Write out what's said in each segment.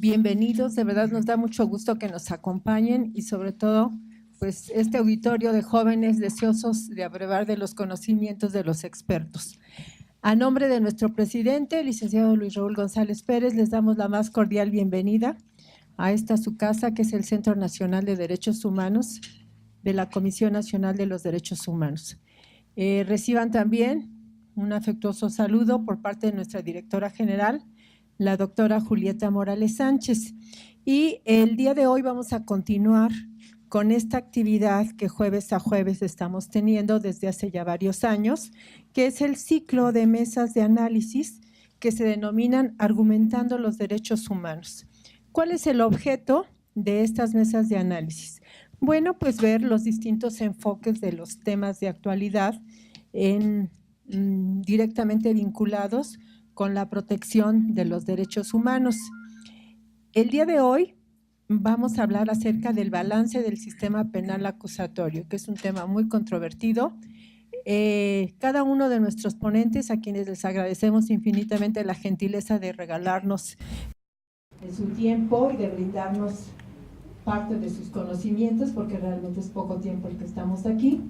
bienvenidos, de verdad nos da mucho gusto que nos acompañen y sobre todo, pues este auditorio de jóvenes deseosos de abrevar de los conocimientos de los expertos. A nombre de nuestro presidente, el licenciado Luis Raúl González Pérez, les damos la más cordial bienvenida a esta su casa, que es el Centro Nacional de Derechos Humanos de la Comisión Nacional de los Derechos Humanos. Reciban también un afectuoso saludo por parte de nuestra directora general, la doctora Julieta Morales Sánchez. Y el día de hoy vamos a continuar con esta actividad que jueves a jueves estamos teniendo desde hace ya varios años, que es el ciclo de mesas de análisis que se denominan Argumentando los Derechos Humanos. ¿Cuál es el objeto de estas mesas de análisis? Bueno, pues ver los distintos enfoques de los temas de actualidad directamente vinculados con la protección de los derechos humanos. El día de hoy vamos a hablar acerca del balance del sistema penal acusatorio, que es un tema muy controvertido. Cada uno de nuestros ponentes, a quienes les agradecemos infinitamente la gentileza de regalarnos su tiempo y de brindarnos parte de sus conocimientos, porque realmente es poco tiempo el que estamos aquí.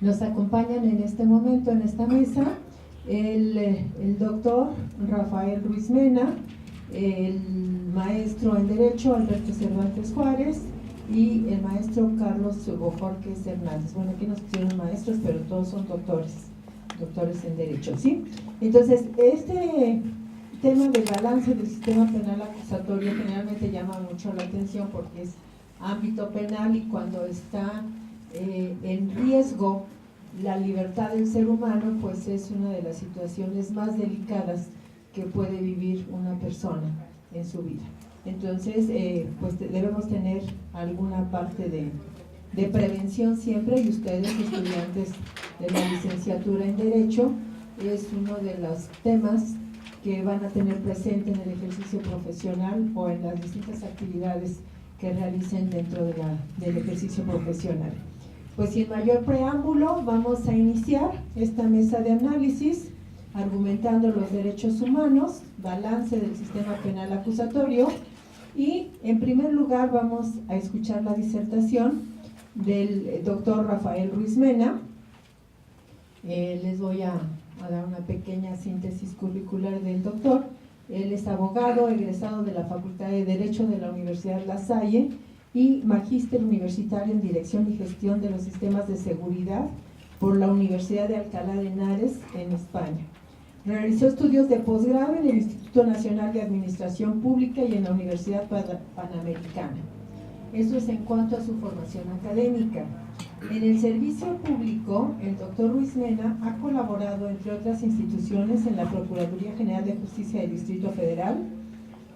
Nos acompañan en este momento, en esta mesa, el doctor Rafael Ruiz Mena, el maestro en Derecho Alberto Cervantes Juárez y el maestro Carlos Bojorquez Hernández. Bueno, aquí nos pusieron maestros, pero todos son doctores en Derecho, ¿sí? Entonces, este tema del balance del sistema penal acusatorio generalmente llama mucho la atención porque es ámbito penal y cuando está en riesgo la libertad del ser humano, pues es una de las situaciones más delicadas que puede vivir una persona en su vida. Entonces, pues debemos tener alguna parte de prevención siempre, y ustedes, estudiantes de la licenciatura en Derecho, es uno de los temas que van a tener presente en el ejercicio profesional o en las distintas actividades que realicen dentro del ejercicio profesional. Pues sin mayor preámbulo, vamos a iniciar esta mesa de análisis argumentando los derechos humanos, balance del sistema penal acusatorio, y en primer lugar vamos a escuchar la disertación del doctor Rafael Ruiz Mena. Les voy a dar una pequeña síntesis curricular del doctor. Él es abogado, egresado de la Facultad de Derecho de la Universidad La Salle y magíster universitario en Dirección y Gestión de los Sistemas de Seguridad por la Universidad de Alcalá de Henares en España. Realizó estudios de posgrado en el Instituto Nacional de Administración Pública y en la Universidad Panamericana. Eso es en cuanto a su formación académica. En el servicio público, el doctor Ruiz Mena ha colaborado, entre otras instituciones, en la Procuraduría General de Justicia del Distrito Federal,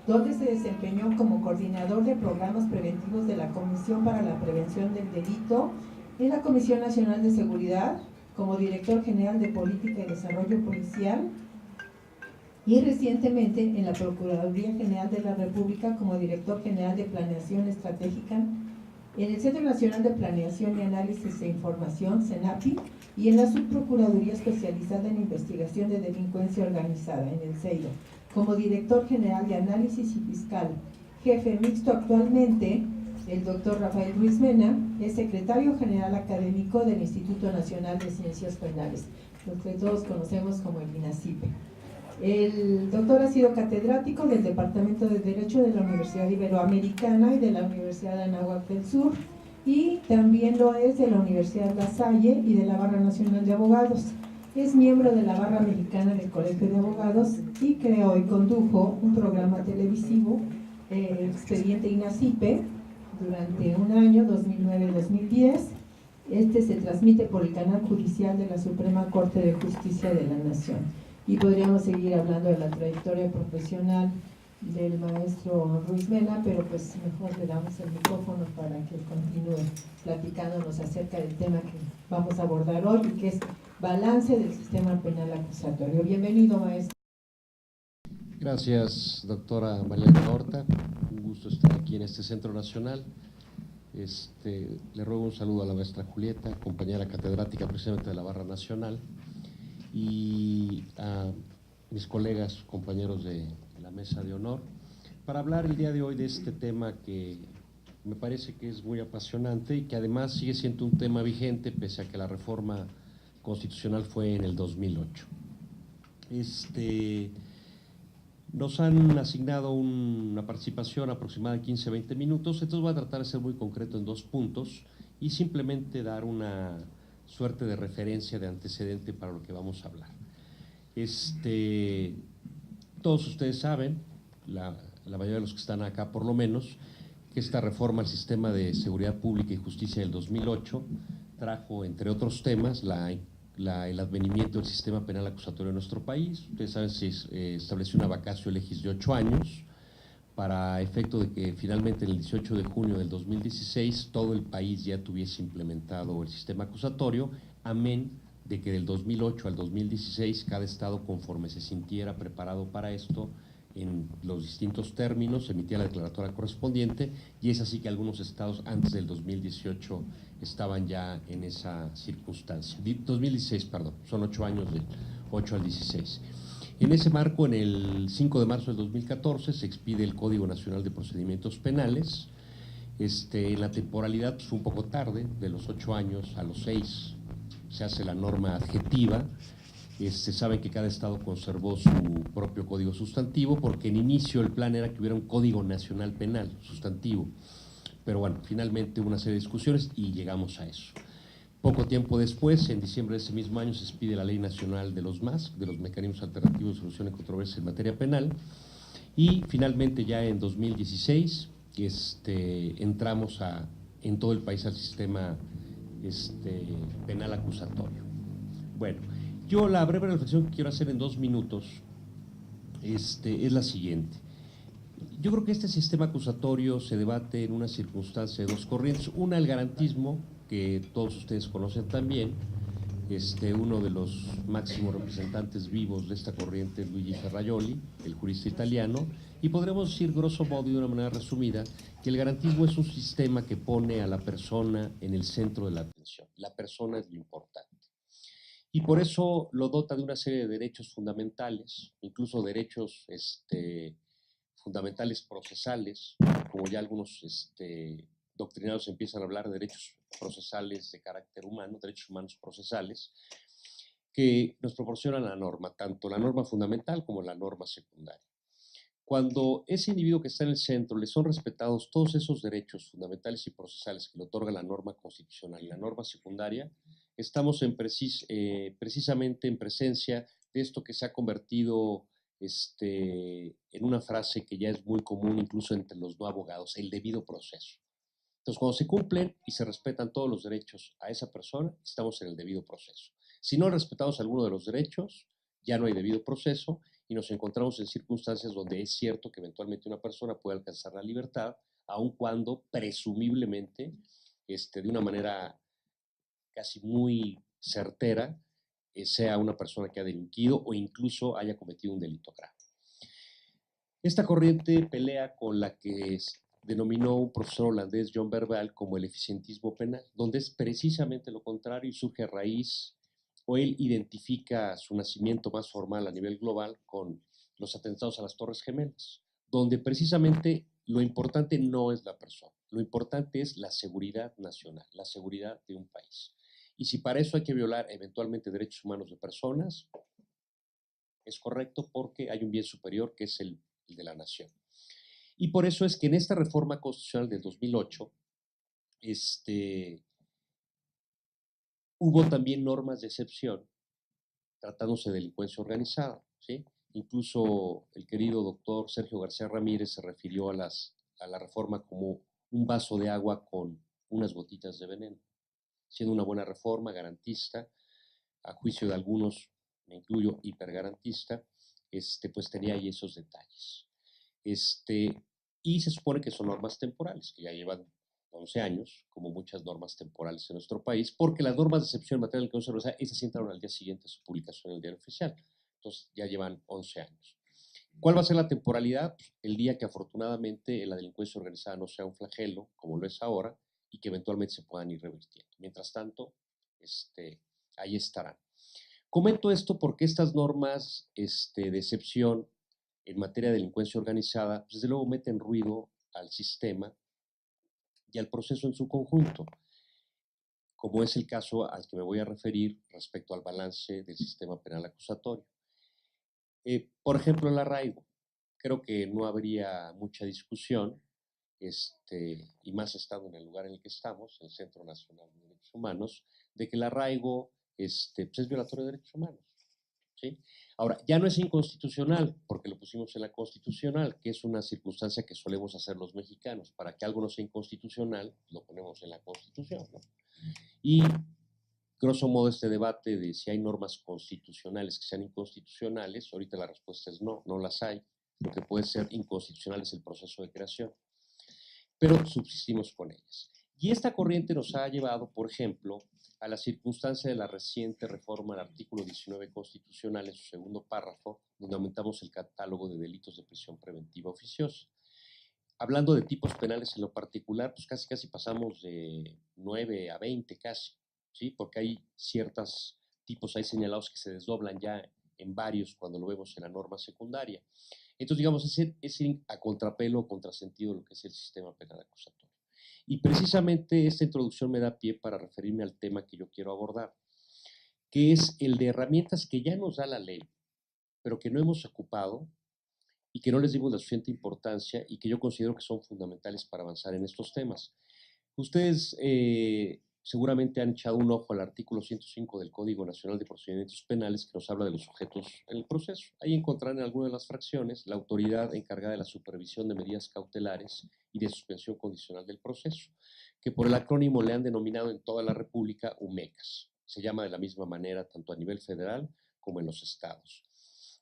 donde se desempeñó como coordinador de programas preventivos de la Comisión para la Prevención del Delito, en la Comisión Nacional de Seguridad, como director general de Política y Desarrollo Policial, y recientemente en la Procuraduría General de la República como director general de Planeación Estratégica, en el Centro Nacional de Planeación y Análisis de Información, CENAPI, y en la Subprocuraduría Especializada en Investigación de Delincuencia Organizada, en el CEIDO, como director general de Análisis y Fiscal. Jefe mixto actualmente, el doctor Rafael Ruiz Mena es secretario general académico del Instituto Nacional de Ciencias Penales, lo que todos conocemos como el INACIPE. El doctor ha sido catedrático del Departamento de Derecho de la Universidad Iberoamericana y de la Universidad de Anáhuac del Sur, y también lo es de la Universidad La Salle y de la Barra Nacional de Abogados. Es miembro de la Barra Mexicana del Colegio de Abogados y creó y condujo un programa televisivo, Expediente INACIPE, durante un año, 2009-2010. Este se transmite por el canal judicial de la Suprema Corte de Justicia de la Nación. Y podríamos seguir hablando de la trayectoria profesional del maestro Ruiz Mena, pero pues mejor le damos el micrófono para que continúe platicándonos acerca del tema que vamos a abordar hoy, y que es balance del sistema penal acusatorio. Bienvenido, maestro. Gracias, doctora Mariana Horta. Un gusto estar aquí en este Centro Nacional. Le ruego un saludo a la maestra Julieta, compañera catedrática precisamente de la Barra Nacional, y a mis colegas, compañeros de la mesa de honor. para hablar el día de hoy de este tema que me parece que es muy apasionante y que además sigue siendo un tema vigente pese a que la reforma constitucional fue en el 2008. Nos han asignado una participación aproximada de 15-20 minutos, entonces voy a tratar de ser muy concreto en 2 puntos y simplemente dar una suerte de referencia, de antecedente para lo que vamos a hablar. Todos ustedes saben, la mayoría de los que están acá por lo menos, que esta reforma al sistema de seguridad pública y justicia del 2008 trajo, entre otros temas, el advenimiento del sistema penal acusatorio en nuestro país. Ustedes saben, se estableció una vacatio legis de 8 años para efecto de que finalmente el 18 de junio del 2016 todo el país ya tuviese implementado el sistema acusatorio, amén de que del 2008 al 2016 cada estado, conforme se sintiera preparado para esto, en los distintos términos, emitía la declaratoria correspondiente, y es así que algunos estados antes del 2018 estaban ya en esa circunstancia. 2016, perdón, son 8 años del 8 al 16. En ese marco, en el 5 de marzo del 2014, se expide el Código Nacional de Procedimientos Penales. En la temporalidad pues, fue un poco tarde, de los 8 años a los 6 se hace la norma adjetiva. Saben que cada estado conservó su propio código sustantivo, porque en inicio el plan era que hubiera un Código Nacional Penal sustantivo. Pero bueno, finalmente hubo una serie de discusiones y llegamos a eso. Poco tiempo después, en diciembre de ese mismo año, se expide la Ley Nacional de los MAS, de los Mecanismos Alternativos de Solución de Controversias en Materia Penal, y finalmente ya en 2016 entramos en todo el país al sistema penal acusatorio. Bueno, yo la breve reflexión que quiero hacer en 2 minutos es la siguiente. Yo creo que este sistema acusatorio se debate en una circunstancia de 2 corrientes. Una, el garantismo, que todos ustedes conocen también. Uno de los máximos representantes vivos de esta corriente es Luigi Ferrajoli, el jurista italiano, y podremos decir, grosso modo y de una manera resumida, que el garantismo es un sistema que pone a la persona en el centro de la atención. La persona es lo importante. Y por eso lo dota de una serie de derechos fundamentales, incluso derechos fundamentales procesales, como ya algunos doctrinados empiezan a hablar de derechos procesales de carácter humano, derechos humanos procesales, que nos proporciona la norma, tanto la norma fundamental como la norma secundaria. Cuando ese individuo que está en el centro le son respetados todos esos derechos fundamentales y procesales que le otorga la norma constitucional y la norma secundaria, estamos precisamente en presencia de esto que se ha convertido en una frase que ya es muy común incluso entre los no abogados, el debido proceso. Entonces, cuando se cumplen y se respetan todos los derechos a esa persona, estamos en el debido proceso. Si no respetamos alguno de los derechos, ya no hay debido proceso y nos encontramos en circunstancias donde es cierto que eventualmente una persona puede alcanzar la libertad, aun cuando presumiblemente, de una manera casi muy certera, sea una persona que ha delinquido o incluso haya cometido un delito grave. Esta corriente pelea con la que denominó un profesor holandés, John Verbal, como el eficientismo penal, donde es precisamente lo contrario y surge a raíz, o él identifica su nacimiento más formal a nivel global con los atentados a las Torres Gemelas, donde precisamente lo importante no es la persona, lo importante es la seguridad nacional, la seguridad de un país. Y si para eso hay que violar eventualmente derechos humanos de personas, es correcto porque hay un bien superior que es el de la nación. Y por eso es que en esta reforma constitucional del 2008 hubo también normas de excepción tratándose de delincuencia organizada, ¿sí? Incluso el querido doctor Sergio García Ramírez se refirió a la reforma como un vaso de agua con unas gotitas de veneno, siendo una buena reforma, garantista, a juicio de algunos, me incluyo, hipergarantista, pues tenía ahí esos detalles. Y se supone que son normas temporales, que ya llevan 11 años, como muchas normas temporales en nuestro país, porque las normas de excepción en materia de delincuencia organizada, esas sí entraron al día siguiente a su publicación en el Diario Oficial. Entonces ya llevan 11 años. ¿Cuál va a ser la temporalidad? El día que afortunadamente la delincuencia organizada no sea un flagelo, como lo es ahora, y que eventualmente se puedan ir revirtiendo. Mientras tanto, ahí estarán. Comento esto porque estas normas de excepción en materia de delincuencia organizada, pues desde luego meten ruido al sistema y al proceso en su conjunto, como es el caso al que me voy a referir respecto al balance del sistema penal acusatorio. Por ejemplo, el arraigo. Creo que no habría mucha discusión, y más estando en el lugar en el que estamos, el Centro Nacional de Derechos Humanos, de que el arraigo pues es violatorio de derechos humanos. ¿Sí? Ahora, ya no es inconstitucional, porque lo pusimos en la constitucional, que es una circunstancia que solemos hacer los mexicanos. Para que algo no sea inconstitucional, lo ponemos en la Constitución, ¿no? Y grosso modo este debate de si hay normas constitucionales que sean inconstitucionales, ahorita la respuesta es no, no las hay. Lo que puede ser inconstitucional es el proceso de creación, pero subsistimos con ellas. Y esta corriente nos ha llevado, por ejemplo, a la circunstancia de la reciente reforma al artículo 19 constitucional en su segundo párrafo, donde aumentamos el catálogo de delitos de prisión preventiva oficiosa. Hablando de tipos penales en lo particular, pues casi pasamos de 9 a 20 casi, ¿sí? Porque hay ciertos tipos ahí señalados que se desdoblan ya en varios cuando lo vemos en la norma secundaria. Entonces, digamos, es ir a contrapelo o contrasentido lo que es el sistema penal acusatorio. Y precisamente esta introducción me da pie para referirme al tema que yo quiero abordar, que es el de herramientas que ya nos da la ley, pero que no hemos ocupado y que no les dimos la suficiente importancia y que yo considero que son fundamentales para avanzar en estos temas. Ustedes seguramente han echado un ojo al artículo 105 del Código Nacional de Procedimientos Penales, que nos habla de los sujetos en el proceso. Ahí encontrarán en alguna de las fracciones la autoridad encargada de la supervisión de medidas cautelares y de suspensión condicional del proceso, que por el acrónimo le han denominado en toda la República UMECAS. Se llama de la misma manera tanto a nivel federal como en los estados.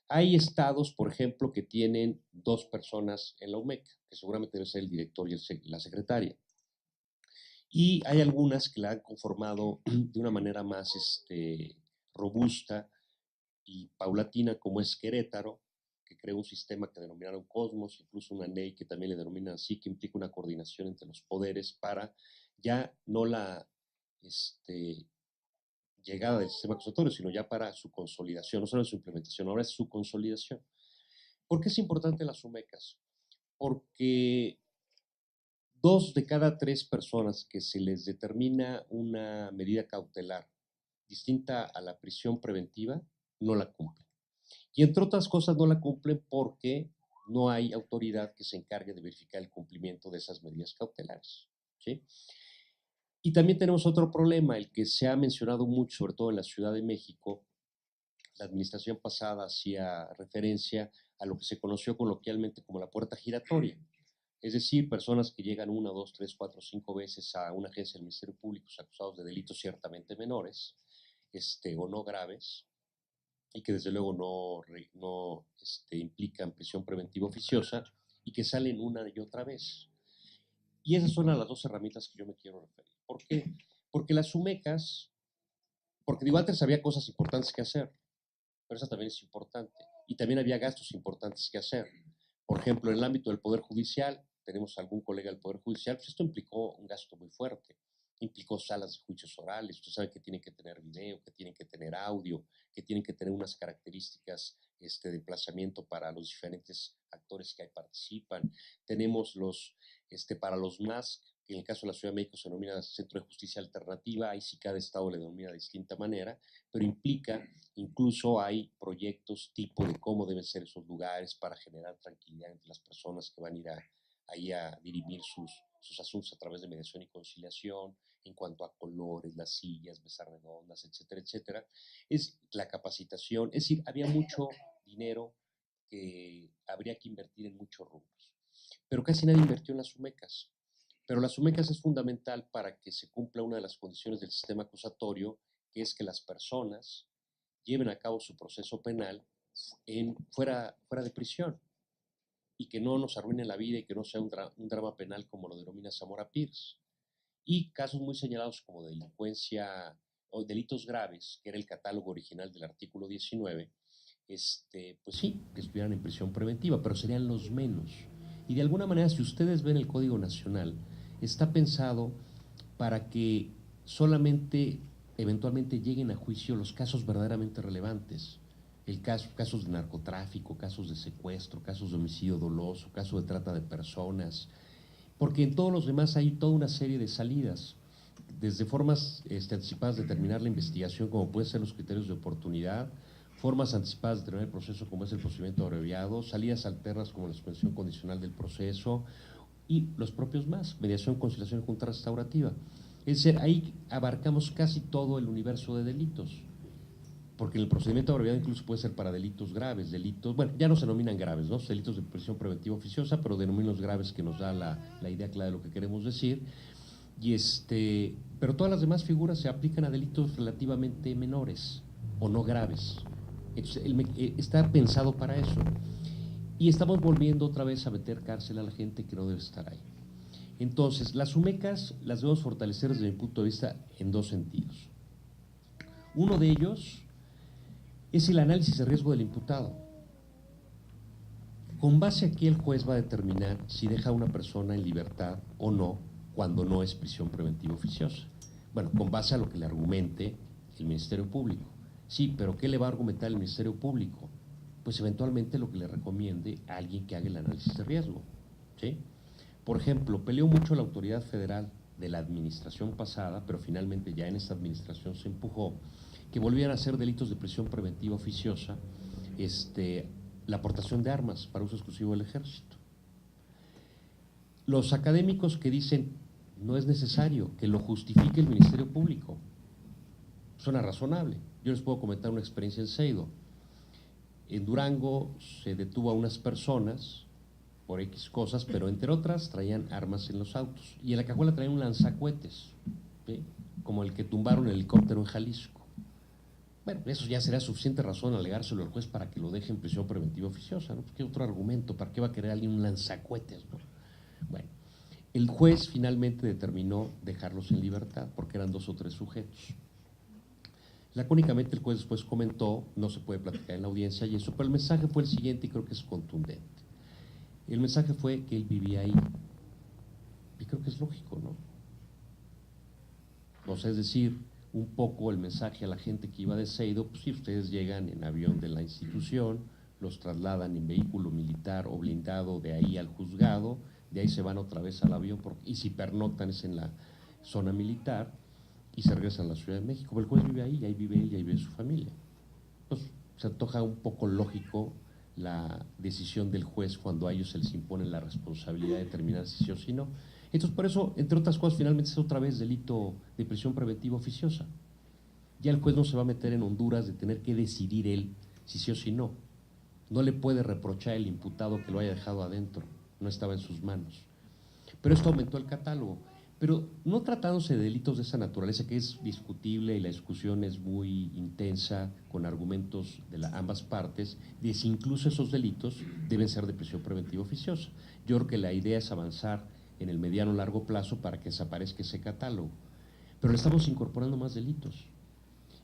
Hay estados, por ejemplo, que tienen 2 personas en la UMECA, que seguramente debe ser el director y la secretaria. Y hay algunas que la han conformado de una manera más robusta y paulatina, como es Querétaro, que creó un sistema que denominaron Cosmos, incluso una ley que también le denominan así, que implica una coordinación entre los poderes para ya no la llegada del sistema acusatorio, sino ya para su consolidación, no solo su implementación, ahora es su consolidación. ¿Por qué es importante las UMECAS? Porque 2 de cada 3 personas que se les determina una medida cautelar distinta a la prisión preventiva, no la cumplen. Y entre otras cosas no la cumplen porque no hay autoridad que se encargue de verificar el cumplimiento de esas medidas cautelares, ¿sí? Y también tenemos otro problema, el que se ha mencionado mucho, sobre todo en la Ciudad de México. La administración pasada hacía referencia a lo que se conoció coloquialmente como la puerta giratoria. Es decir, personas que llegan 1, 2, 3, 4, 5 veces a una agencia del Ministerio Público acusados de delitos ciertamente menores o no graves, y que desde luego no implican prisión preventiva oficiosa, y que salen una y otra vez. Y esas son las 2 herramientas que yo me quiero referir. ¿Por qué? Porque las UMECAS, porque digo, antes había cosas importantes que hacer, pero esa también es importante. Y también había gastos importantes que hacer. Por ejemplo, en el ámbito del Poder Judicial, tenemos algún colega del Poder Judicial, pues esto implicó un gasto muy fuerte. Implicó salas de juicios orales, usted sabe que tienen que tener video, que tienen que tener audio, que tienen que tener unas características de emplazamiento para los diferentes actores que ahí participan. Tenemos para los MASC, que en el caso de la Ciudad de México se denomina Centro de Justicia Alternativa, ahí sí cada estado le denomina de distinta manera, pero implica, incluso hay proyectos tipo de cómo deben ser esos lugares para generar tranquilidad entre las personas que van a ir ahí a dirimir sus asuntos a través de mediación y conciliación, en cuanto a colores, las sillas, mesas redondas, etcétera, etcétera. Es la capacitación, es decir, había mucho dinero que habría que invertir en muchos rubros, pero casi nadie invirtió en las UMECAS. Pero las UMECAS es fundamental para que se cumpla una de las condiciones del sistema acusatorio, que es que las personas lleven a cabo su proceso penal fuera de prisión y que no nos arruine la vida y que no sea un drama penal como lo denomina Zamora Pierce. Y casos muy señalados como delincuencia o delitos graves, que era el catálogo original del artículo 19, pues sí, que estuvieran en prisión preventiva, pero serían los menos. Y de alguna manera, si ustedes ven el Código Nacional, está pensado para que solamente eventualmente lleguen a juicio los casos verdaderamente relevantes. casos de narcotráfico, casos de secuestro, casos de homicidio doloso, casos de trata de personas, porque en todos los demás hay toda una serie de salidas, desde formas anticipadas de terminar la investigación, como pueden ser los criterios de oportunidad, formas anticipadas de terminar el proceso, como es el procedimiento abreviado, salidas alternas como la suspensión condicional del proceso y los propios más, mediación, conciliación y junta restaurativa. Es decir, ahí abarcamos casi todo el universo de delitos, porque el procedimiento abreviado incluso puede ser para delitos graves, delitos, bueno, ya no se denominan graves, ¿no? Delitos de prisión preventiva oficiosa, pero denominan graves, que nos da la idea clara de lo que queremos decir. Pero todas las demás figuras se aplican a delitos relativamente menores o no graves. Entonces, está pensado para eso. Y estamos volviendo otra vez a meter cárcel a la gente que no debe estar ahí. Entonces, las UMECAS las debemos fortalecer desde mi punto de vista en dos sentidos. Uno de ellos es el análisis de riesgo del imputado. Con base aquí el juez va a determinar si deja a una persona en libertad o no cuando no es prisión preventiva oficiosa. Bueno, con base a lo que le argumente el Ministerio Público. Sí, pero ¿qué le va a argumentar el Ministerio Público? Pues eventualmente lo que le recomiende a alguien que haga el análisis de riesgo, ¿sí? Por ejemplo, peleó mucho la autoridad federal de la administración pasada, pero finalmente ya en esta administración se empujó, que volvieran a ser delitos de prisión preventiva oficiosa, la aportación de armas para uso exclusivo del ejército. Los académicos que dicen no es necesario, que lo justifique el Ministerio Público, suena razonable. Yo les puedo comentar una experiencia en Seido. En Durango se detuvo a unas personas por X cosas, pero entre otras traían armas en los autos, y en la cajuela traían un lanzacohetes, ¿sí? Como el que tumbaron el helicóptero en Jalisco. Bueno, eso ya será suficiente razón alegárselo al juez para que lo deje en prisión preventiva oficiosa, ¿no? ¿Qué otro argumento? ¿Para qué va a querer alguien un lanzacohetes, no? Bueno, el juez finalmente determinó dejarlos en libertad porque eran 2 o 3 sujetos. Lacónicamente el juez después comentó, no se puede platicar en la audiencia y eso, pero el mensaje fue el siguiente y creo que es contundente. El mensaje fue que él vivía ahí, y creo que es lógico, ¿no? O sea, es decir, un poco el mensaje a la gente que iba de Seido, pues si ustedes llegan en avión de la institución, los trasladan en vehículo militar o blindado de ahí al juzgado, de ahí se van otra vez al avión, y si pernoctan es en la zona militar, y se regresan a la Ciudad de México. Pero el juez vive ahí, y ahí vive él, y ahí vive su familia. Pues se antoja un poco lógico la decisión del juez cuando a ellos se les impone la responsabilidad de determinar si sí o si no. Entonces, por eso, entre otras cosas, finalmente es otra vez delito de prisión preventiva oficiosa. Ya el juez no se va a meter en Honduras de tener que decidir él si sí o si no. No le puede reprochar al imputado que lo haya dejado adentro, no estaba en sus manos. Pero esto aumentó el catálogo. Pero no tratándose de delitos de esa naturaleza, que es discutible y la discusión es muy intensa con argumentos de ambas partes, de si incluso esos delitos deben ser de prisión preventiva oficiosa. Yo creo que la idea es avanzar en el mediano o largo plazo para que desaparezca ese catálogo. Pero le estamos incorporando más delitos.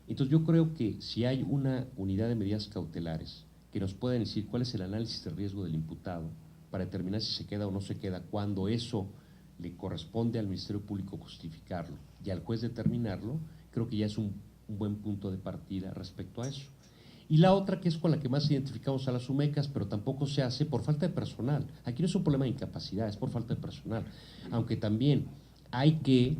Entonces yo creo que si hay una unidad de medidas cautelares que nos puedan decir cuál es el análisis de riesgo del imputado para determinar si se queda o no se queda, cuando eso le corresponde al Ministerio Público justificarlo y al juez determinarlo, creo que ya es un buen punto de partida respecto a eso. Y la otra, que es con la que más identificamos a las UMECAS, pero tampoco se hace por falta de personal. Aquí no es un problema de incapacidad, es por falta de personal. Aunque también hay que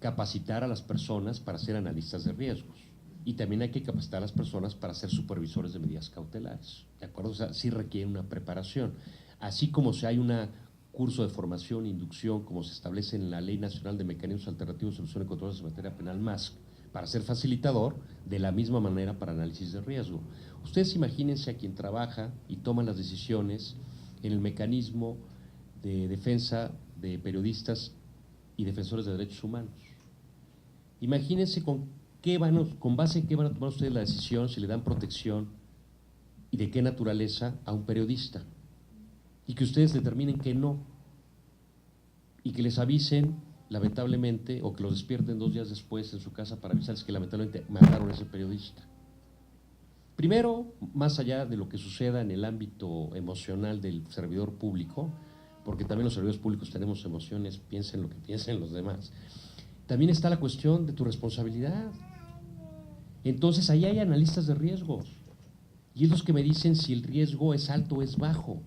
capacitar a las personas para ser analistas de riesgos. Y también hay que capacitar a las personas para ser supervisores de medidas cautelares. ¿De acuerdo? O sea, sí requiere una preparación. Así como si hay un curso de formación e inducción, como se establece en la Ley Nacional de Mecanismos Alternativos de Solución de Controles en Materia Penal, MASC, para ser facilitador, de la misma manera para análisis de riesgo. Ustedes imagínense a quien trabaja y toma las decisiones en el mecanismo de defensa de periodistas y defensores de derechos humanos. Imagínense con base en qué van a tomar ustedes la decisión, si le dan protección y de qué naturaleza a un periodista. Y que ustedes determinen que no, y que les avisen, lamentablemente, o que los despierten 2 días después en su casa para avisarles que lamentablemente mataron a ese periodista. Primero, más allá de lo que suceda en el ámbito emocional del servidor público, porque también los servidores públicos tenemos emociones, piensen lo que piensen los demás, también está la cuestión de tu responsabilidad. Entonces, ahí hay analistas de riesgos. Y es los que me dicen si el riesgo es alto o es bajo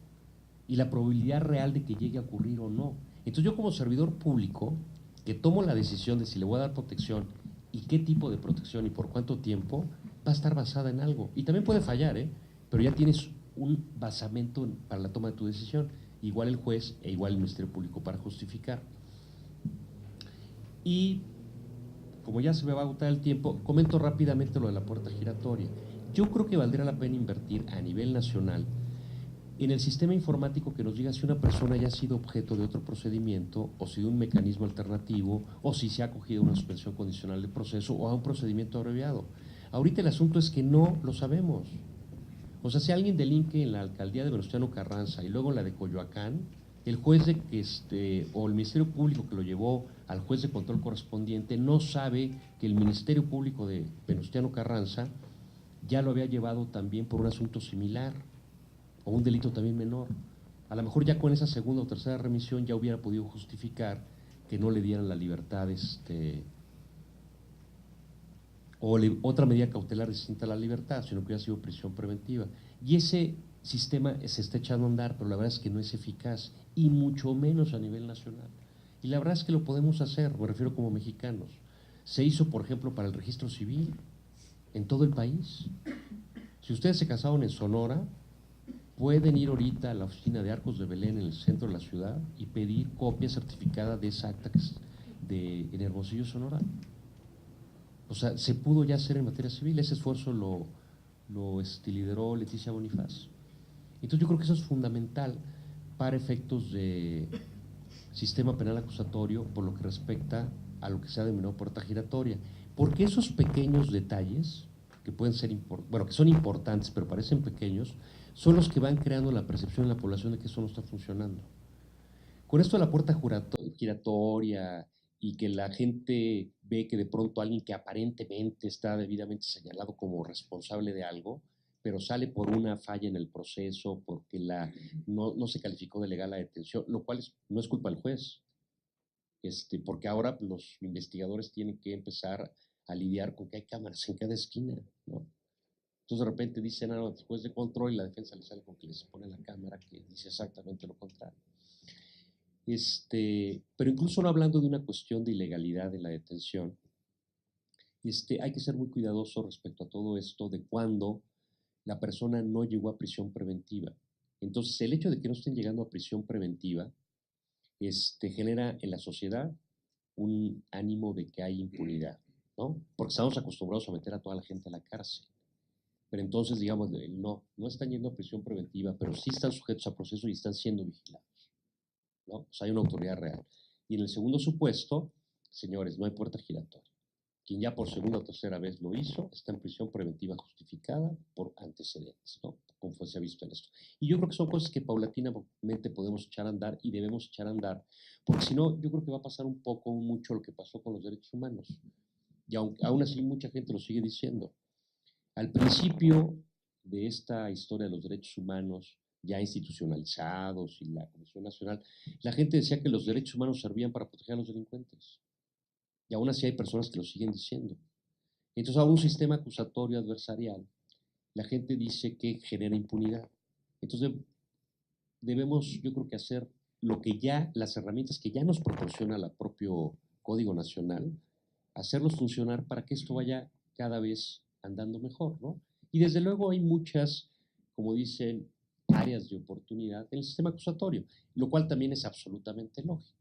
y la probabilidad real de que llegue a ocurrir o no. Entonces yo como servidor público, que tomo la decisión de si le voy a dar protección y qué tipo de protección y por cuánto tiempo, va a estar basada en algo. Y también puede fallar, ¿eh? Pero ya tienes un basamento para la toma de tu decisión. Igual el juez e igual el Ministerio Público para justificar. Y como ya se me va a agotar el tiempo, comento rápidamente lo de la puerta giratoria. Yo creo que valdría la pena invertir a nivel nacional en el sistema informático que nos diga si una persona ya ha sido objeto de otro procedimiento o si de un mecanismo alternativo o si se ha acogido a una suspensión condicional de proceso o a un procedimiento abreviado. Ahorita el asunto es que no lo sabemos. O sea, si alguien delinque en la alcaldía de Venustiano Carranza y luego en la de Coyoacán, el juez o el Ministerio Público que lo llevó al juez de control correspondiente no sabe que el Ministerio Público de Venustiano Carranza ya lo había llevado también por un asunto similar o un delito también menor. A lo mejor ya con esa segunda o tercera remisión ya hubiera podido justificar que no le dieran la libertad otra medida cautelar distinta a la libertad, sino que hubiera sido prisión preventiva. Y ese sistema se está echando a andar, pero la verdad es que no es eficaz, y mucho menos a nivel nacional. Y la verdad es que lo podemos hacer, me refiero como mexicanos. Se hizo, por ejemplo, para el registro civil en todo el país. Si ustedes se casaron en Sonora, pueden ir ahorita a la oficina de Arcos de Belén en el centro de la ciudad y pedir copia certificada de esa acta en Hermosillo, Sonora. O sea, se pudo ya hacer en materia civil, ese esfuerzo lo lideró Leticia Bonifaz. Entonces yo creo que eso es fundamental para efectos de sistema penal acusatorio por lo que respecta a lo que se ha denominado puerta giratoria. Porque esos pequeños detalles, que pueden ser, que son importantes pero parecen pequeños, son los que van creando la percepción en la población de que eso no está funcionando. Con esto de la puerta giratoria y que la gente ve que de pronto alguien que aparentemente está debidamente señalado como responsable de algo, pero sale por una falla en el proceso, porque no se calificó de legal la detención, lo cual no es culpa del juez, porque ahora los investigadores tienen que empezar a lidiar con que hay cámaras en cada esquina, ¿no? Entonces de repente dicen, el juez de control y la defensa le sale con que les pone la cámara que dice exactamente lo contrario. Pero incluso no hablando de una cuestión de ilegalidad en la detención, hay que ser muy cuidadoso respecto a todo esto de cuando la persona no llegó a prisión preventiva. Entonces, el hecho de que no estén llegando a prisión preventiva genera en la sociedad un ánimo de que hay impunidad, ¿no? Porque estamos acostumbrados a meter a toda la gente a la cárcel. Pero entonces, digamos, no están yendo a prisión preventiva, pero sí están sujetos a proceso y están siendo vigilados, ¿no? O sea, hay una autoridad real. Y en el segundo supuesto, señores, no hay puerta giratoria. Quien ya por segunda o tercera vez lo hizo, está en prisión preventiva justificada por antecedentes, ¿no? Como se ha visto en esto. Y yo creo que son cosas que paulatinamente podemos echar a andar y debemos echar a andar, porque si no, yo creo que va a pasar un poco, mucho lo que pasó con los derechos humanos. Y aún así mucha gente lo sigue diciendo. Al principio de esta historia de los derechos humanos, ya institucionalizados y la Comisión Nacional, la gente decía que los derechos humanos servían para proteger a los delincuentes. Y aún así hay personas que lo siguen diciendo. Entonces, a un sistema acusatorio adversarial, la gente dice que genera impunidad. Entonces, debemos, yo creo que hacer las herramientas que ya nos proporciona el propio Código Nacional, hacerlos funcionar para que esto vaya cada vez andando mejor, ¿no? Y desde luego hay muchas, como dicen, áreas de oportunidad en el sistema acusatorio, lo cual también es absolutamente lógico.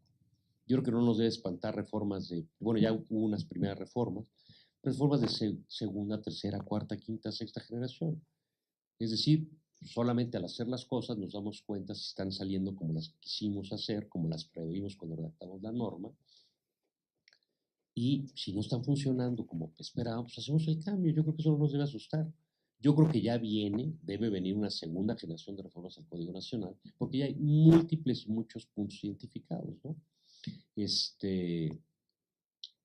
Yo creo que no nos debe espantar reformas ya hubo unas primeras reformas, reformas de segunda, tercera, cuarta, quinta, sexta generación. Es decir, solamente al hacer las cosas nos damos cuenta si están saliendo como las quisimos hacer, como las previmos cuando redactamos la norma, y si no están funcionando como esperábamos, pues hacemos el cambio. Yo creo que eso no nos debe asustar. Yo creo que ya debe venir una segunda generación de reformas al Código Nacional, porque ya hay múltiples y muchos puntos identificados, ¿no?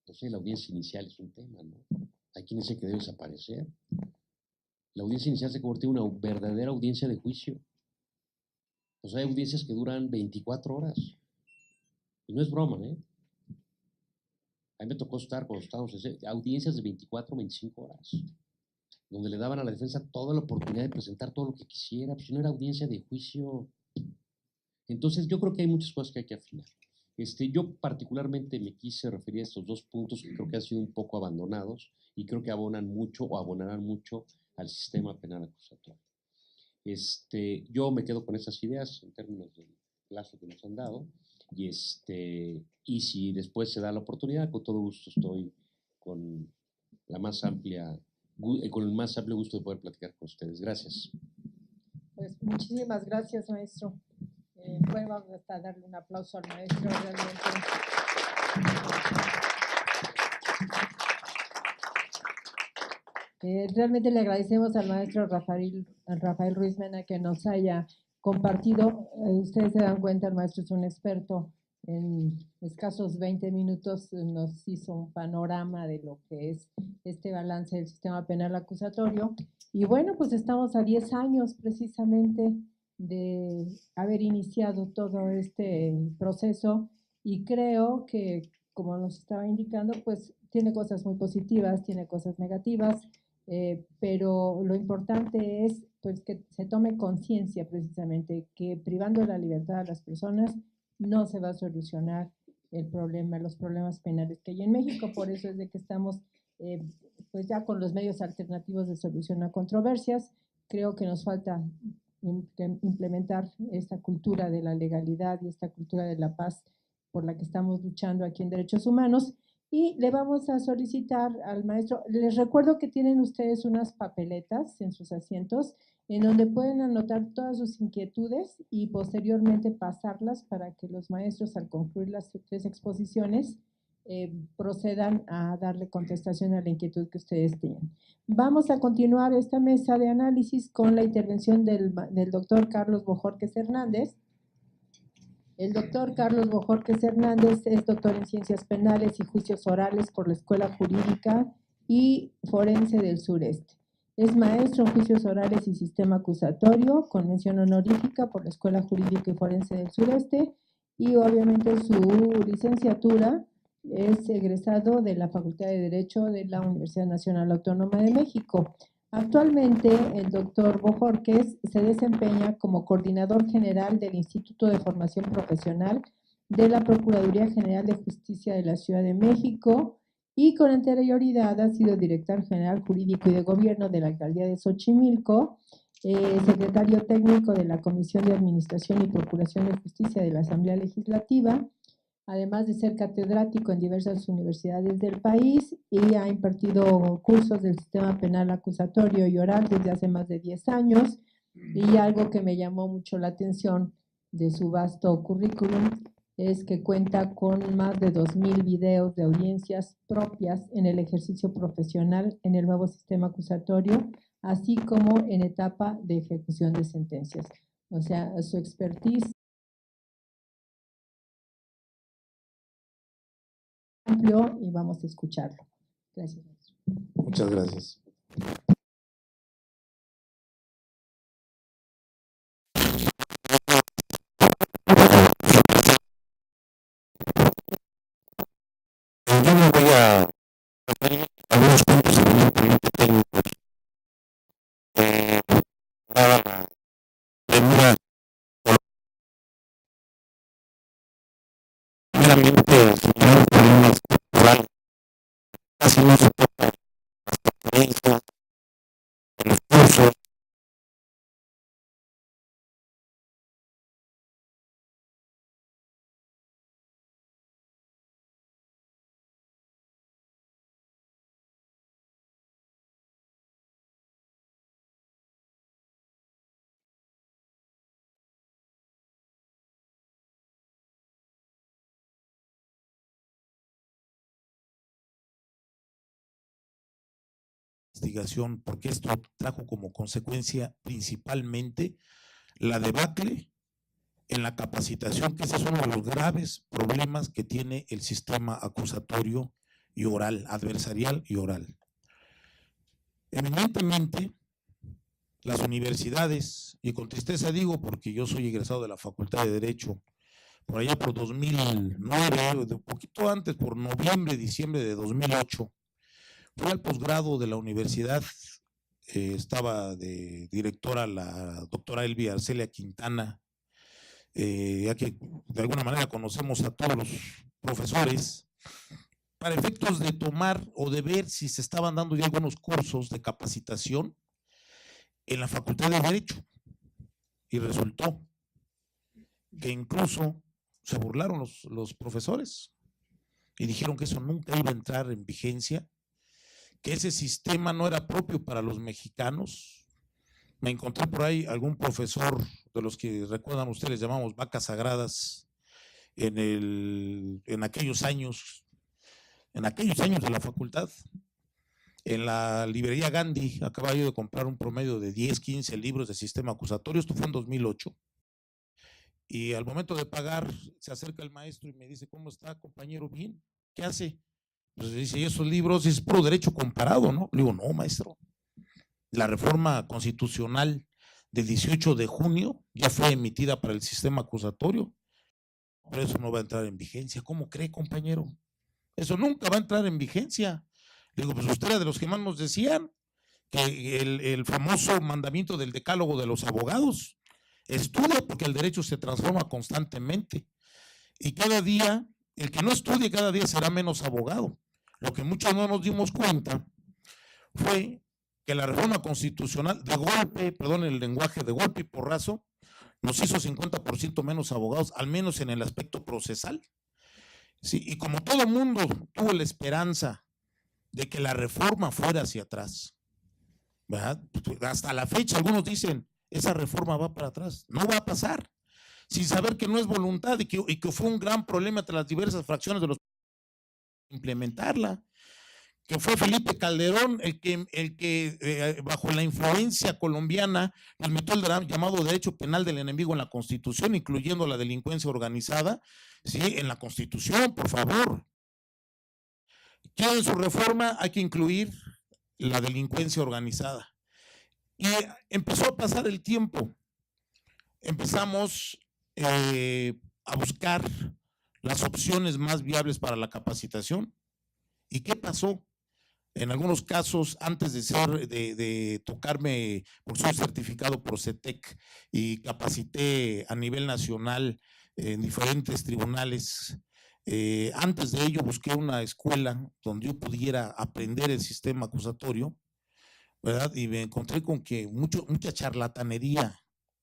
No sé, la audiencia inicial es un tema, ¿no? Hay quien dice que debe desaparecer. La audiencia inicial se convirtió en una verdadera audiencia de juicio. O sea, hay audiencias que duran 24 horas. Y no es broma, ¿eh? A mí me tocó estar cuando estábamos en audiencias de 24 o 25 horas. donde le daban a la defensa toda la oportunidad de presentar todo lo que quisiera, pues no era audiencia de juicio. Entonces yo creo que hay muchas cosas que hay que afinar. Yo particularmente me quise referir a estos dos puntos que creo que han sido un poco abandonados y creo que abonan mucho o abonarán mucho al sistema penal acusatorio. Yo me quedo con esas ideas en términos del plazo que nos han dado y si después se da la oportunidad, con todo gusto estoy con el más amplio gusto de poder platicar con ustedes. Gracias. Pues muchísimas gracias, maestro. Pues vamos a darle un aplauso al maestro, realmente. Realmente le agradecemos al maestro Rafael Ruiz Mena que nos haya compartido. Ustedes se dan cuenta, el maestro es un experto. En escasos 20 minutos nos hizo un panorama de lo que es este balance del sistema penal acusatorio. Y bueno, pues estamos a 10 años precisamente de haber iniciado todo este proceso y creo que, como nos estaba indicando, pues tiene cosas muy positivas, tiene cosas negativas. Pero lo importante es pues, que se tome conciencia precisamente que privando la libertad a las personas no se va a solucionar los problemas penales que hay en México. Por eso es de que estamos pues ya con los medios alternativos de solución a controversias. Creo que nos falta implementar esta cultura de la legalidad y esta cultura de la paz por la que estamos luchando aquí en Derechos Humanos. Y le vamos a solicitar al maestro, les recuerdo que tienen ustedes unas papeletas en sus asientos en donde pueden anotar todas sus inquietudes y posteriormente pasarlas para que los maestros al concluir las 3 exposiciones procedan a darle contestación a la inquietud que ustedes tienen. Vamos a continuar esta mesa de análisis con la intervención del doctor Carlos Bojorquez Hernández. El doctor Carlos Bojorquez Hernández es doctor en Ciencias Penales y Juicios Orales por la Escuela Jurídica y Forense del Sureste. Es maestro en Juicios Orales y Sistema Acusatorio, con mención honorífica por la Escuela Jurídica y Forense del Sureste, y obviamente su licenciatura es egresado de la Facultad de Derecho de la Universidad Nacional Autónoma de México. Actualmente, el doctor Bojorquez se desempeña como coordinador general del Instituto de Formación Profesional de la Procuraduría General de Justicia de la Ciudad de México y con anterioridad ha sido director general jurídico y de gobierno de la Alcaldía de Xochimilco, secretario técnico de la Comisión de Administración y Procuración de Justicia de la Asamblea Legislativa, además de ser catedrático en diversas universidades del país y ha impartido cursos del sistema penal acusatorio y oral desde hace más de 10 años. Y algo que me llamó mucho la atención de su vasto currículum es que cuenta con más de 2,000 videos de audiencias propias en el ejercicio profesional en el nuevo sistema acusatorio, así como en etapa de ejecución de sentencias. O sea, su expertise amplio y vamos a escucharlo. Gracias. Muchas gracias. Yo me voy a referir a algunos puntos evidentemente técnicos. Dada la premura, primeramente señalar problemas culturales. Casi no se toca las conferencias, en los cursos. Investigación, porque esto trajo como consecuencia principalmente la debacle en la capacitación, que ese es uno de los graves problemas que tiene el sistema acusatorio y oral, adversarial y oral. Evidentemente, las universidades, y con tristeza digo porque yo soy egresado de la Facultad de Derecho, por allá por 2009, un poquito antes, por noviembre, diciembre de 2008, fui al posgrado de la Universidad estaba de directora la doctora Elvia Arcelia Quintana, ya que de alguna manera conocemos a todos los profesores, para efectos de tomar o de ver si se estaban dando ya algunos cursos de capacitación en la Facultad de Derecho. Y resultó que incluso se burlaron los profesores y dijeron que eso nunca iba a entrar en vigencia, que ese sistema no era propio para los mexicanos. Me encontré por ahí algún profesor de los que recuerdan ustedes, llamamos vacas sagradas, en aquellos años de la facultad. En la librería Gandhi acababa yo de comprar un promedio de 10, 15 libros de sistema acusatorio, esto fue en 2008. Y al momento de pagar, se acerca el maestro y me dice, ¿cómo está, compañero? Bien. ¿Qué hace? Pues dice, ¿y esos libros? Es puro derecho comparado, ¿no? Le digo, no, maestro. La reforma constitucional del 18 de junio ya fue emitida para el sistema acusatorio, pero eso no va a entrar en vigencia. ¿Cómo cree, compañero? Eso nunca va a entrar en vigencia. Le digo, pues usted era de los que más nos decían que el famoso mandamiento del decálogo de los abogados, estudia porque el derecho se transforma constantemente y cada día, el que no estudie cada día será menos abogado. Lo que muchos no nos dimos cuenta fue que la reforma constitucional de golpe, perdón el lenguaje, de golpe y porrazo, nos hizo 50% menos abogados, al menos en el aspecto procesal. Sí, y como todo el mundo tuvo la esperanza de que la reforma fuera hacia atrás, ¿verdad? Hasta la fecha algunos dicen, esa reforma va para atrás, no va a pasar, sin saber que no es voluntad y que fue un gran problema entre las diversas fracciones de los implementarla, que fue Felipe Calderón el que bajo la influencia colombiana nos metió el llamado derecho penal del enemigo en la Constitución, incluyendo la delincuencia organizada, sí, en la Constitución, por favor. ¿Quieren su reforma? Hay que incluir la delincuencia organizada. Y empezó a pasar el tiempo. Empezamos a buscar las opciones más viables para la capacitación. ¿Y qué pasó? En algunos casos, antes de tocarme, porque soy certificado por CETEC y capacité a nivel nacional en diferentes tribunales, antes de ello busqué una escuela donde yo pudiera aprender el sistema acusatorio, ¿verdad? Y me encontré con que mucha charlatanería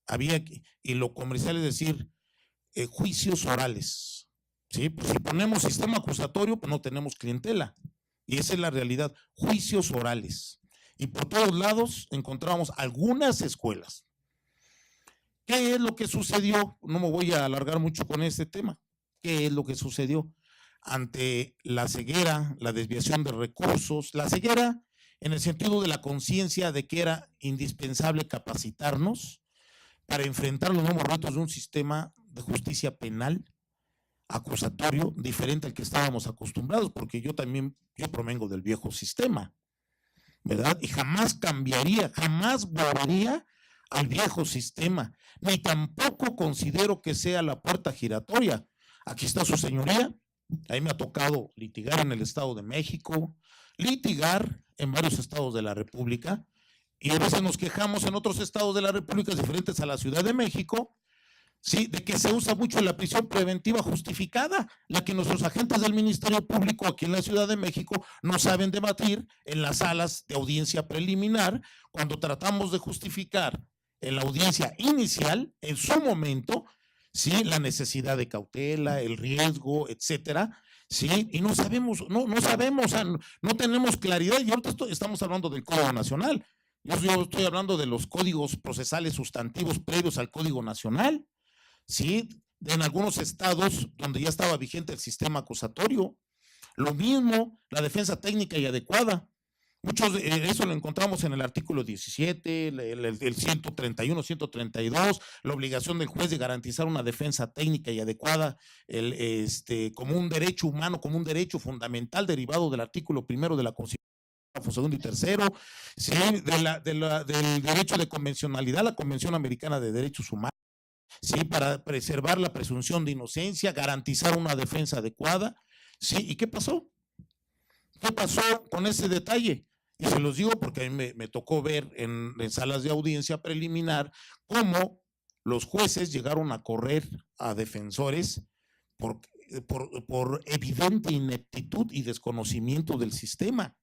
había, y lo comercial es decir, juicios orales, ¿sí? Pues si ponemos sistema acusatorio, pues no tenemos clientela. Y esa es la realidad, juicios orales. Y por todos lados encontramos algunas escuelas. ¿Qué es lo que sucedió? No me voy a alargar mucho con este tema. ¿Qué es lo que sucedió? Ante la ceguera, la desviación de recursos, la ceguera en el sentido de la conciencia de que era indispensable capacitarnos para enfrentar los nuevos retos de un sistema de justicia penal acusatorio diferente al que estábamos acostumbrados, porque yo provengo del viejo sistema, ¿verdad? Y jamás cambiaría, jamás volvería al viejo sistema, ni tampoco considero que sea la puerta giratoria. Aquí está su señoría, ahí me ha tocado litigar en el Estado de México, litigar en varios estados de la República, y a veces nos quejamos en otros estados de la República diferentes a la Ciudad de México, ¿sí? De que se usa mucho la prisión preventiva justificada, la que nuestros agentes del Ministerio Público aquí en la Ciudad de México no saben debatir en las salas de audiencia preliminar, cuando tratamos de justificar en la audiencia inicial, en su momento, ¿sí? La necesidad de cautela, el riesgo, etcétera, ¿sí? Y no sabemos, o sea, no tenemos claridad, y ahorita estamos hablando del Código Nacional, yo estoy hablando de los códigos procesales sustantivos previos al Código Nacional, ¿sí? En algunos estados donde ya estaba vigente el sistema acusatorio. Lo mismo, la defensa técnica y adecuada. Eso lo encontramos en el artículo 17, el 131, 132, la obligación del juez de garantizar una defensa técnica y adecuada como un derecho humano, como un derecho fundamental derivado del artículo 1 de la Constitución. Segundo y tercero, ¿sí? Del derecho de convencionalidad, la Convención Americana de Derechos Humanos, ¿sí? Para preservar la presunción de inocencia, garantizar una defensa adecuada, ¿sí? ¿Y qué pasó? ¿Qué pasó con ese detalle? Y se los digo porque a mí me tocó ver en salas de audiencia preliminar cómo los jueces llegaron a correr a defensores por evidente ineptitud y desconocimiento del sistema,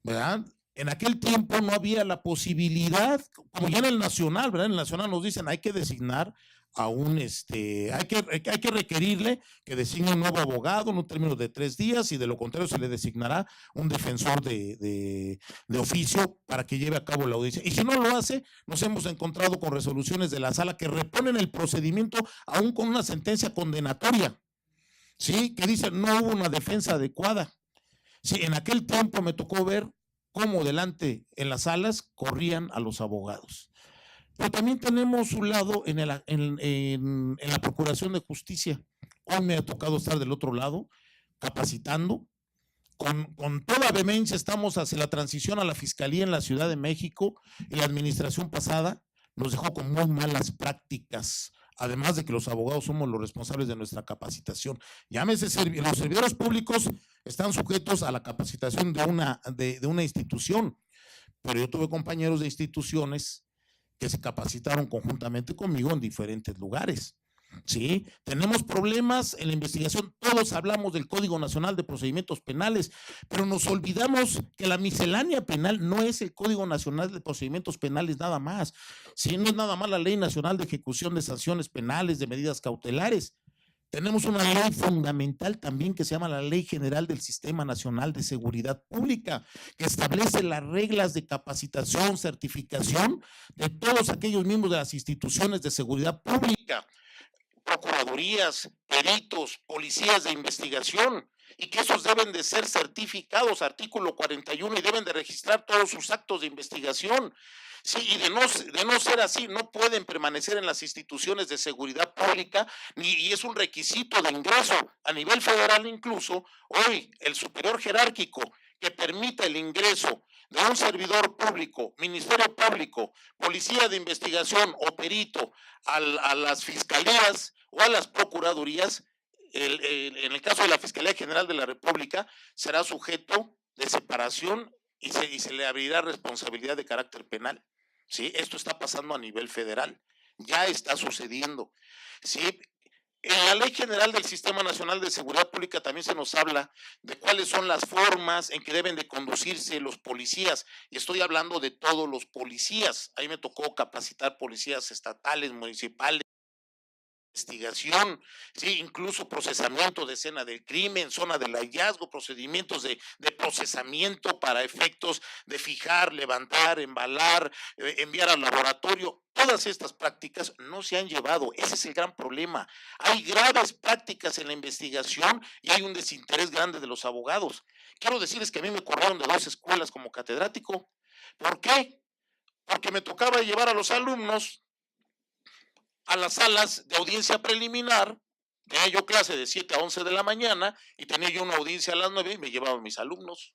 ¿verdad? En aquel tiempo no había la posibilidad, como ya en el nacional, ¿verdad? En el nacional nos dicen hay que designar a hay que requerirle que designe un nuevo abogado en un término de 3 días y de lo contrario se le designará un defensor de oficio para que lleve a cabo la audiencia. Y si no lo hace, nos hemos encontrado con resoluciones de la sala que reponen el procedimiento aún con una sentencia condenatoria, ¿sí? Que dicen no hubo una defensa adecuada. Sí, en aquel tiempo me tocó ver cómo delante en las salas corrían a los abogados. Pero también tenemos un lado en la Procuración de Justicia. Hoy me ha tocado estar del otro lado, capacitando. Con toda vehemencia estamos hacia la transición a la Fiscalía en la Ciudad de México y la administración pasada nos dejó con muy malas prácticas. Además de que los abogados somos los responsables de nuestra capacitación. Llámese, los servidores públicos están sujetos a la capacitación de una institución, pero yo tuve compañeros de instituciones que se capacitaron conjuntamente conmigo en diferentes lugares. Sí, tenemos problemas en la investigación, todos hablamos del Código Nacional de Procedimientos Penales, pero nos olvidamos que la miscelánea penal no es el Código Nacional de Procedimientos Penales nada más, sí, no es nada más la Ley Nacional de Ejecución de Sanciones Penales, de medidas cautelares. Tenemos una ley fundamental también que se llama la Ley General del Sistema Nacional de Seguridad Pública, que establece las reglas de capacitación, certificación de todos aquellos miembros de las instituciones de seguridad pública, procuradurías, peritos, policías de investigación, y que esos deben de ser certificados, artículo 41, y deben de registrar todos sus actos de investigación. Sí, y de no ser así, no pueden permanecer en las instituciones de seguridad pública, y es un requisito de ingreso a nivel federal incluso. Hoy, el superior jerárquico que permita el ingreso de un servidor público, ministerio público, policía de investigación o perito a las fiscalías o a las procuradurías, en el caso de la Fiscalía General de la República, será sujeto de separación y se le abrirá responsabilidad de carácter penal. ¿Sí? Esto está pasando a nivel federal, ya está sucediendo. ¿Sí? En la Ley General del Sistema Nacional de Seguridad Pública también se nos habla de cuáles son las formas en que deben de conducirse los policías, y estoy hablando de todos los policías. Ahí me tocó capacitar policías estatales, municipales, investigación, sí, incluso procesamiento de escena del crimen, zona del hallazgo, procedimientos de procesamiento para efectos de fijar, levantar, embalar, enviar al laboratorio. Todas estas prácticas no se han llevado. Ese es el gran problema. Hay graves prácticas en la investigación y hay un desinterés grande de los abogados. Quiero decirles que a mí me corrieron de 2 escuelas como catedrático. ¿Por qué? Porque me tocaba llevar a los alumnos a las salas de audiencia preliminar. Tenía yo clase de 7 a 11 de la mañana y tenía yo una audiencia a las 9 y me llevaban mis alumnos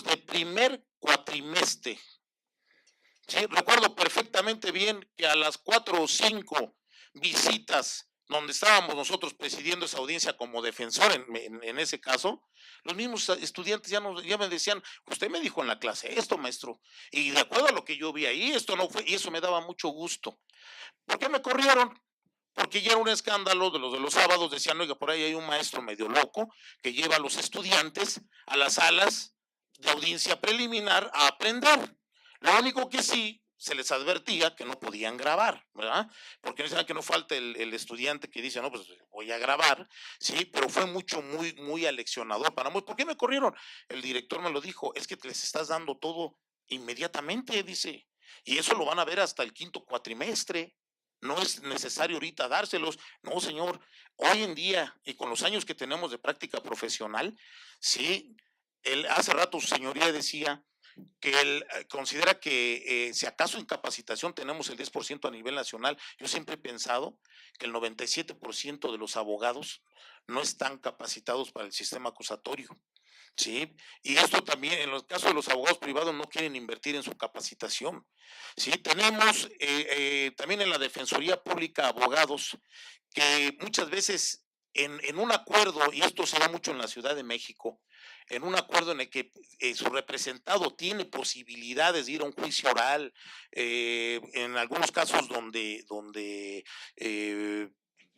de primer cuatrimestre. ¿Sí? Recuerdo perfectamente bien que a las 4 o 5 visitas donde estábamos nosotros presidiendo esa audiencia como defensor en ese caso, los mismos estudiantes ya me decían, usted me dijo en la clase esto, maestro, y de acuerdo a lo que yo vi ahí, esto no fue, y eso me daba mucho gusto. ¿Por qué me corrieron? Porque ya era un escándalo de los sábados, decían, oiga, por ahí hay un maestro medio loco que lleva a los estudiantes a las salas de audiencia preliminar a aprender. Lo único que sí se les advertía que no podían grabar, ¿verdad? Porque no saben que no falta el estudiante que dice, no, pues voy a grabar, sí, pero fue muy aleccionador para muchos. ¿Por qué me corrieron? El director me lo dijo, es que les estás dando todo inmediatamente, dice, y eso lo van a ver hasta el 5º cuatrimestre. No es necesario ahorita dárselos. No, señor. Hoy en día, y con los años que tenemos de práctica profesional, sí, hace rato su señoría decía que él considera que si acaso en capacitación tenemos el 10% a nivel nacional. Yo siempre he pensado que el 97% de los abogados no están capacitados para el sistema acusatorio. Sí, y esto también en los casos de los abogados privados no quieren invertir en su capacitación. Sí, tenemos también en la Defensoría Pública abogados que muchas veces en un acuerdo, y esto se da mucho en la Ciudad de México, en un acuerdo en el que su representado tiene posibilidades de ir a un juicio oral, en algunos casos donde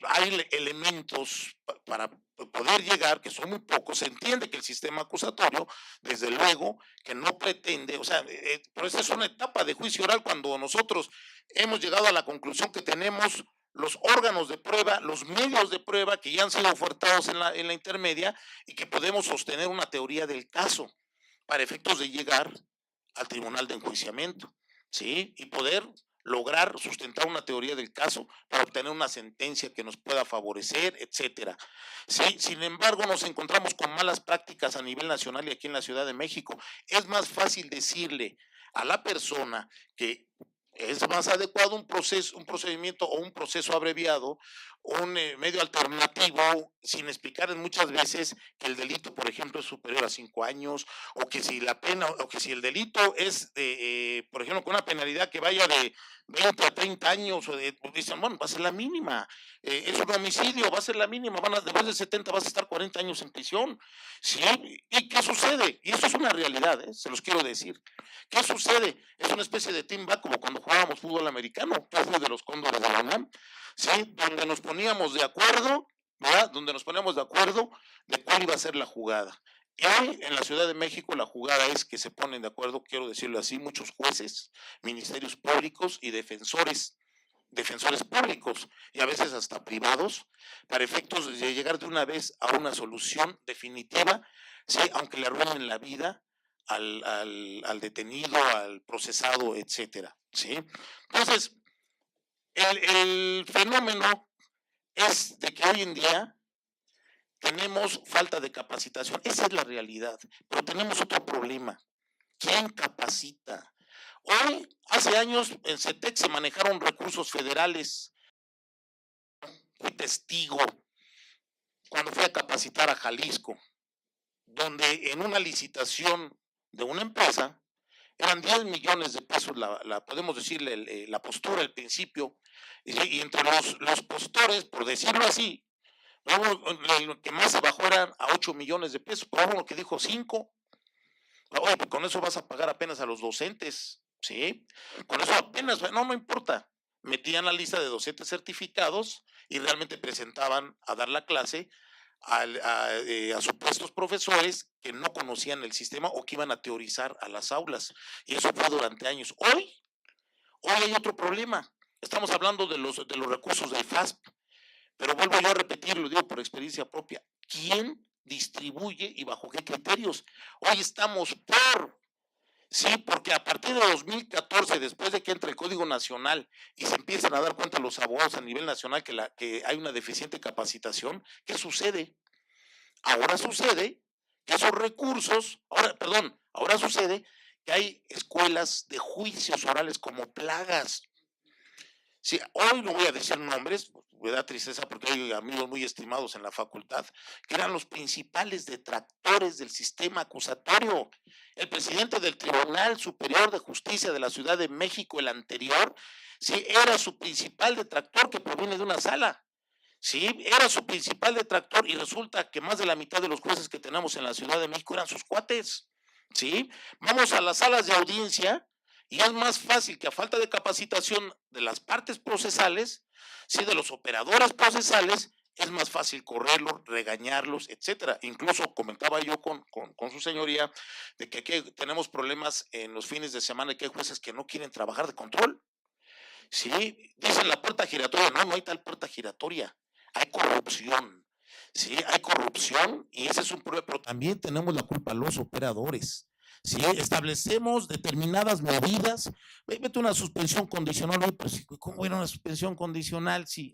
hay elementos para poder llegar, que son muy pocos, se entiende que el sistema acusatorio, desde luego, que no pretende, o sea, pero esa es una etapa de juicio oral cuando nosotros hemos llegado a la conclusión que tenemos los órganos de prueba, los medios de prueba que ya han sido ofertados en la intermedia y que podemos sostener una teoría del caso para efectos de llegar al tribunal de enjuiciamiento, ¿sí? Y poder lograr sustentar una teoría del caso para obtener una sentencia que nos pueda favorecer, etcétera. Sí, sin embargo, nos encontramos con malas prácticas a nivel nacional y aquí en la Ciudad de México. Es más fácil decirle a la persona que es más adecuado un proceso, un procedimiento o un proceso abreviado, un medio alternativo, sin explicar muchas veces que el delito, por ejemplo, es superior a 5 años, o que si la pena, o que si el delito es, por ejemplo, con una penalidad que vaya de 20 a 30 años, dicen, bueno, va a ser la mínima, es un homicidio, va a ser la mínima, después de 70 vas a estar 40 años en prisión, ¿sí? ¿Y qué sucede? Y eso es una realidad, se los quiero decir. ¿Qué sucede? Es una especie de team back como cuando jugábamos fútbol americano, que es de los Cóndores de la UNAM, ¿sí? Donde nos poníamos de acuerdo, ¿verdad? Donde nos poníamos de acuerdo de cuál iba a ser la jugada. Y hoy en la Ciudad de México la jugada es que se ponen de acuerdo, quiero decirlo así, muchos jueces, ministerios públicos y defensores públicos y a veces hasta privados, para efectos de llegar de una vez a una solución definitiva, ¿sí? Aunque le arruinen la vida al detenido, al procesado, etcétera, ¿sí? Entonces, el fenómeno es de que hoy en día tenemos falta de capacitación, esa es la realidad, pero tenemos otro problema. ¿Quién capacita? Hoy, hace años, en CETEC se manejaron recursos federales. Fui testigo cuando fui a capacitar a Jalisco, donde en una licitación de una empresa eran 10 millones de pesos, podemos decirle, la postura, el principio, y entre los postores, por decirlo así, lo que más se bajó eran a 8 millones de pesos, pero uno que dijo 5. Oye, pues con eso vas a pagar apenas a los docentes, ¿sí? Con eso apenas, no importa. Metían la lista de docentes certificados y realmente presentaban a dar la clase a supuestos profesores que no conocían el sistema o que iban a teorizar a las aulas. Y eso fue durante años. Hoy hay otro problema. Estamos hablando de los recursos del FASP, pero vuelvo yo a repetir, lo digo por experiencia propia. ¿Quién distribuye y bajo qué criterios? Hoy estamos sí, porque a partir de 2014, después de que entre el Código Nacional y se empiezan a dar cuenta los abogados a nivel nacional que hay una deficiente capacitación, ¿qué sucede? Ahora sucede que esos recursos, ahora sucede que hay escuelas de juicios orales como plagas. Sí, hoy no voy a decir nombres, me da tristeza porque hay amigos muy estimados en la facultad, que eran los principales detractores del sistema acusatorio. El presidente del Tribunal Superior de Justicia de la Ciudad de México, el anterior, sí, era su principal detractor que proviene de una sala. Sí, era su principal detractor y resulta que más de la mitad de los jueces que tenemos en la Ciudad de México eran sus cuates. ¿Sí? Vamos a las salas de audiencia y es más fácil que a falta de capacitación de las partes procesales, sí, de los operadores procesales, es más fácil correrlos, regañarlos, etcétera. Incluso comentaba yo con su señoría de que aquí tenemos problemas en los fines de semana y que hay jueces que no quieren trabajar de control. Sí, dicen la puerta giratoria, no hay tal puerta giratoria, hay corrupción. Sí, hay corrupción y ese es un problema, pero también tenemos la culpa los operadores. Si establecemos determinadas medidas, vete una suspensión condicional, pues ¿cómo era una suspensión condicional si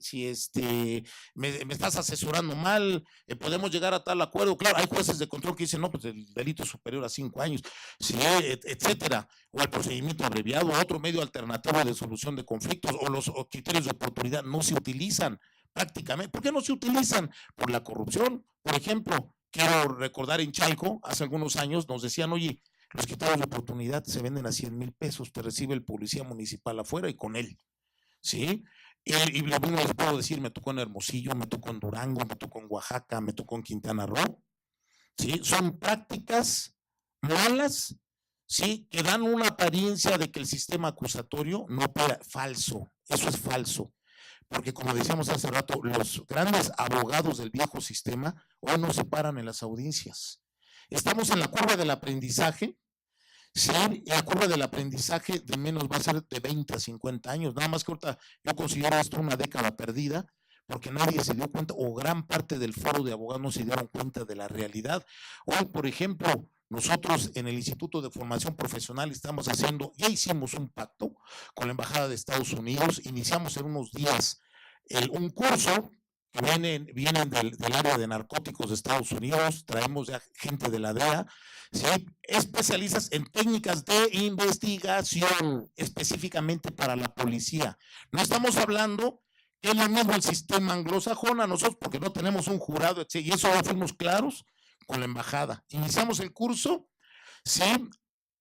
me estás asesorando mal? Podemos llegar a tal acuerdo. Claro, hay jueces de control que dicen, no, pues el delito es superior a 5 años, sí, etcétera, o al procedimiento abreviado, otro medio alternativo de solución de conflictos, o los criterios de oportunidad no se utilizan prácticamente. ¿Por qué no se utilizan? Por la corrupción. Por ejemplo, quiero recordar en Chalco, hace algunos años nos decían, oye, los criterios de oportunidad se venden a 100 mil pesos, te recibe el policía municipal afuera y con él, ¿sí? Y lo mismo les puedo decir, me tocó en Hermosillo, me tocó en Durango, me tocó en Oaxaca, me tocó en Quintana Roo, ¿sí? Son prácticas malas, ¿sí? Que dan una apariencia de que el sistema acusatorio no opera. Falso, eso es falso. Porque como decíamos hace rato, los grandes abogados del viejo sistema hoy no se paran en las audiencias. Estamos en la curva del aprendizaje. Sí, la curva del aprendizaje de menos va a ser de 20 a 50 años. Nada más que ahorita yo considero esto una década perdida, porque nadie se dio cuenta, o gran parte del foro de abogados no se dieron cuenta de la realidad. Hoy, por ejemplo, nosotros en el Instituto de Formación Profesional estamos haciendo, ya hicimos un pacto con la Embajada de Estados Unidos, iniciamos en unos días un curso que vienen del área de narcóticos de Estados Unidos, traemos ya gente de la DEA, ¿sí? Especialistas en técnicas de investigación, específicamente para la policía. No estamos hablando que es lo mismo el sistema anglosajón a nosotros, porque no tenemos un jurado, y eso ya fuimos claros con la embajada. Iniciamos el curso, ¿sí?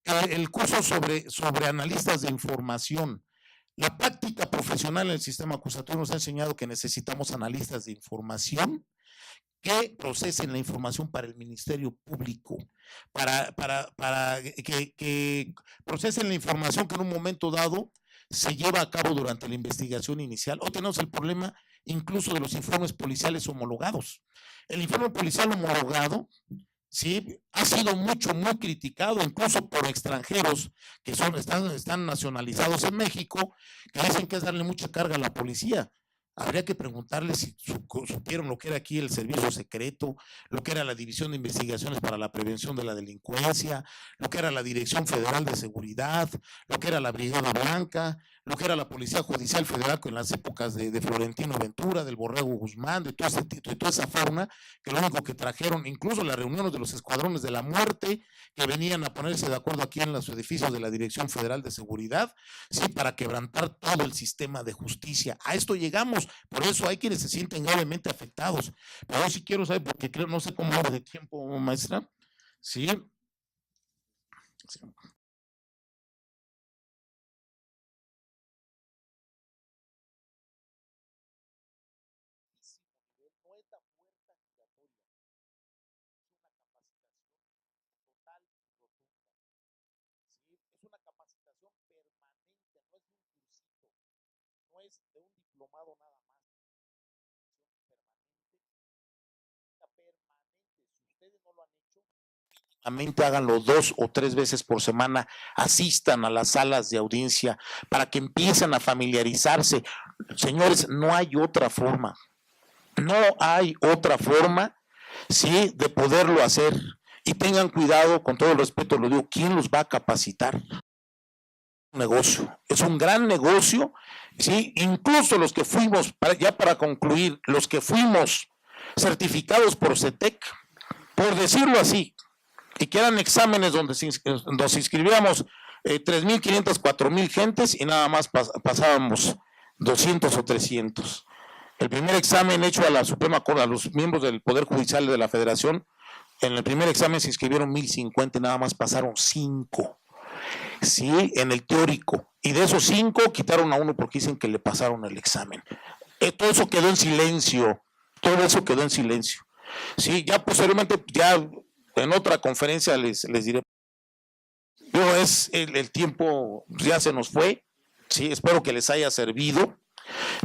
El curso sobre analistas de información. La práctica profesional en el sistema acusatorio nos ha enseñado que necesitamos analistas de información que procesen la información para el Ministerio Público, para que procesen la información que en un momento dado se lleva a cabo durante la investigación inicial. O tenemos el problema incluso de los informes policiales homologados. El informe policial homologado, sí, ha sido muy criticado, incluso por extranjeros que están nacionalizados en México, que dicen que es darle mucha carga a la policía. Habría que preguntarles si supieron lo que era aquí el servicio secreto, lo que era la División de Investigaciones para la Prevención de la Delincuencia, lo que era la Dirección Federal de Seguridad, lo que era la Brigada Blanca, lo que era la Policía Judicial Federal en las épocas de Florentino Ventura, del Borrego Guzmán, de toda esa fauna, que lo único que trajeron, incluso las reuniones de los escuadrones de la muerte, que venían a ponerse de acuerdo aquí en los edificios de la Dirección Federal de Seguridad, sí, para quebrantar todo el sistema de justicia. A esto llegamos, por eso hay quienes se sienten gravemente afectados. Pero yo sí quiero saber, porque creo, no sé cómo habla de tiempo, maestra. Sí. Sí. No es la puerta giratoria, es una capacitación total y rotunda. ¿Sí? Es una capacitación permanente, no es de un cursito, no es de un diplomado nada más. Permanente. Si ustedes no lo han hecho, mínimamente háganlo 2 o 3 veces por semana, asistan a las salas de audiencia para que empiecen a familiarizarse. Señores, no hay otra forma, no hay otra forma, sí, de poderlo hacer. Y tengan cuidado, con todo el respeto lo digo, ¿quién los va a capacitar? Negocio, es un gran negocio, ¿sí? Incluso los que fuimos, ya para concluir, los que fuimos certificados por CETEC, por decirlo así, y que eran exámenes donde nos inscribíamos 3,500, 4,000 gentes y nada más pasábamos 200 o 300. El primer examen hecho a la Suprema Corte, a los miembros del Poder Judicial de la Federación, en el primer examen se inscribieron 1,050 y nada más pasaron 5. Sí, en el teórico. Y de esos 5 quitaron a uno porque dicen que le pasaron el examen. Todo eso quedó en silencio. Todo eso quedó en silencio. Sí, ya posteriormente, ya en otra conferencia les diré. Pero es el tiempo ya se nos fue. Sí, espero que les haya servido,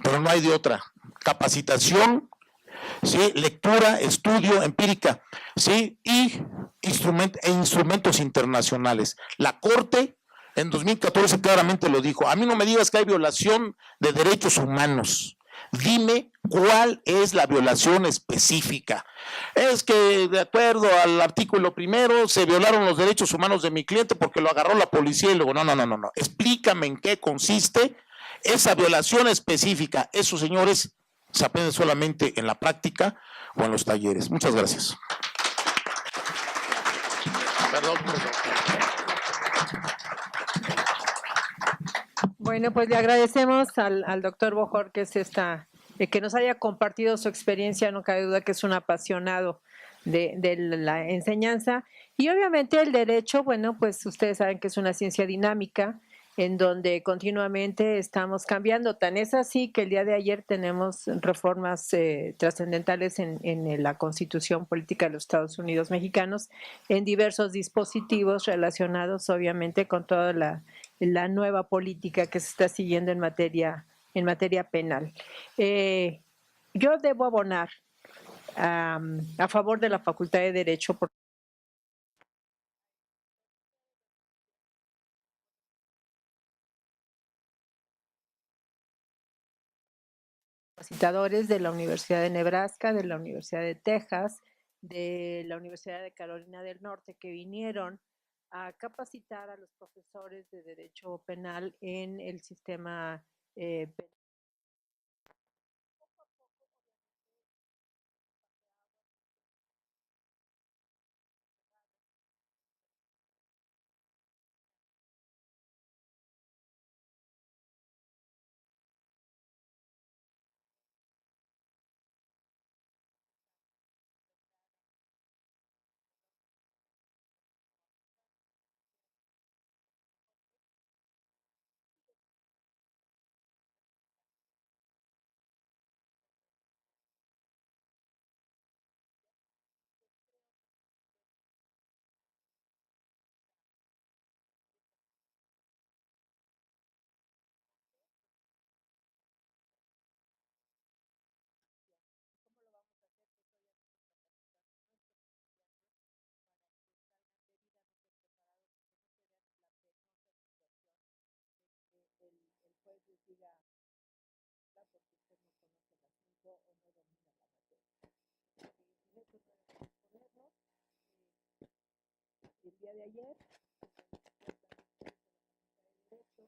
pero no hay de otra. Capacitación, sí, lectura, estudio, empírica, sí, y instrumentos internacionales. La Corte en 2014 claramente lo dijo. A mí no me digas que hay violación de derechos humanos. Dime cuál es la violación específica. Es que de acuerdo al artículo 1 se violaron los derechos humanos de mi cliente porque lo agarró la policía y luego no. Explícame en qué consiste esa violación específica. Eso, señores, se aprende solamente en la práctica o en los talleres. Muchas gracias. Perdón. Bueno, pues le agradecemos al doctor Bojorquez que nos haya compartido su experiencia. No cabe duda que es un apasionado de la enseñanza. Y obviamente el derecho, bueno, pues ustedes saben que es una ciencia dinámica en donde continuamente estamos cambiando. Tan es así que el día de ayer tenemos reformas trascendentales en la Constitución Política de los Estados Unidos Mexicanos en diversos dispositivos relacionados obviamente con toda la nueva política que se está siguiendo en materia penal. Yo debo abonar a favor de la Facultad de Derecho por capacitadores de la Universidad de Nebraska, de la Universidad de Texas, de la Universidad de Carolina del Norte, que vinieron a capacitar a los profesores de Derecho Penal en el sistema penal. El juez les diga, porque usted no conoce el asunto o no domina la materia. En eso podemos ponernos. El día de ayer, Derecho,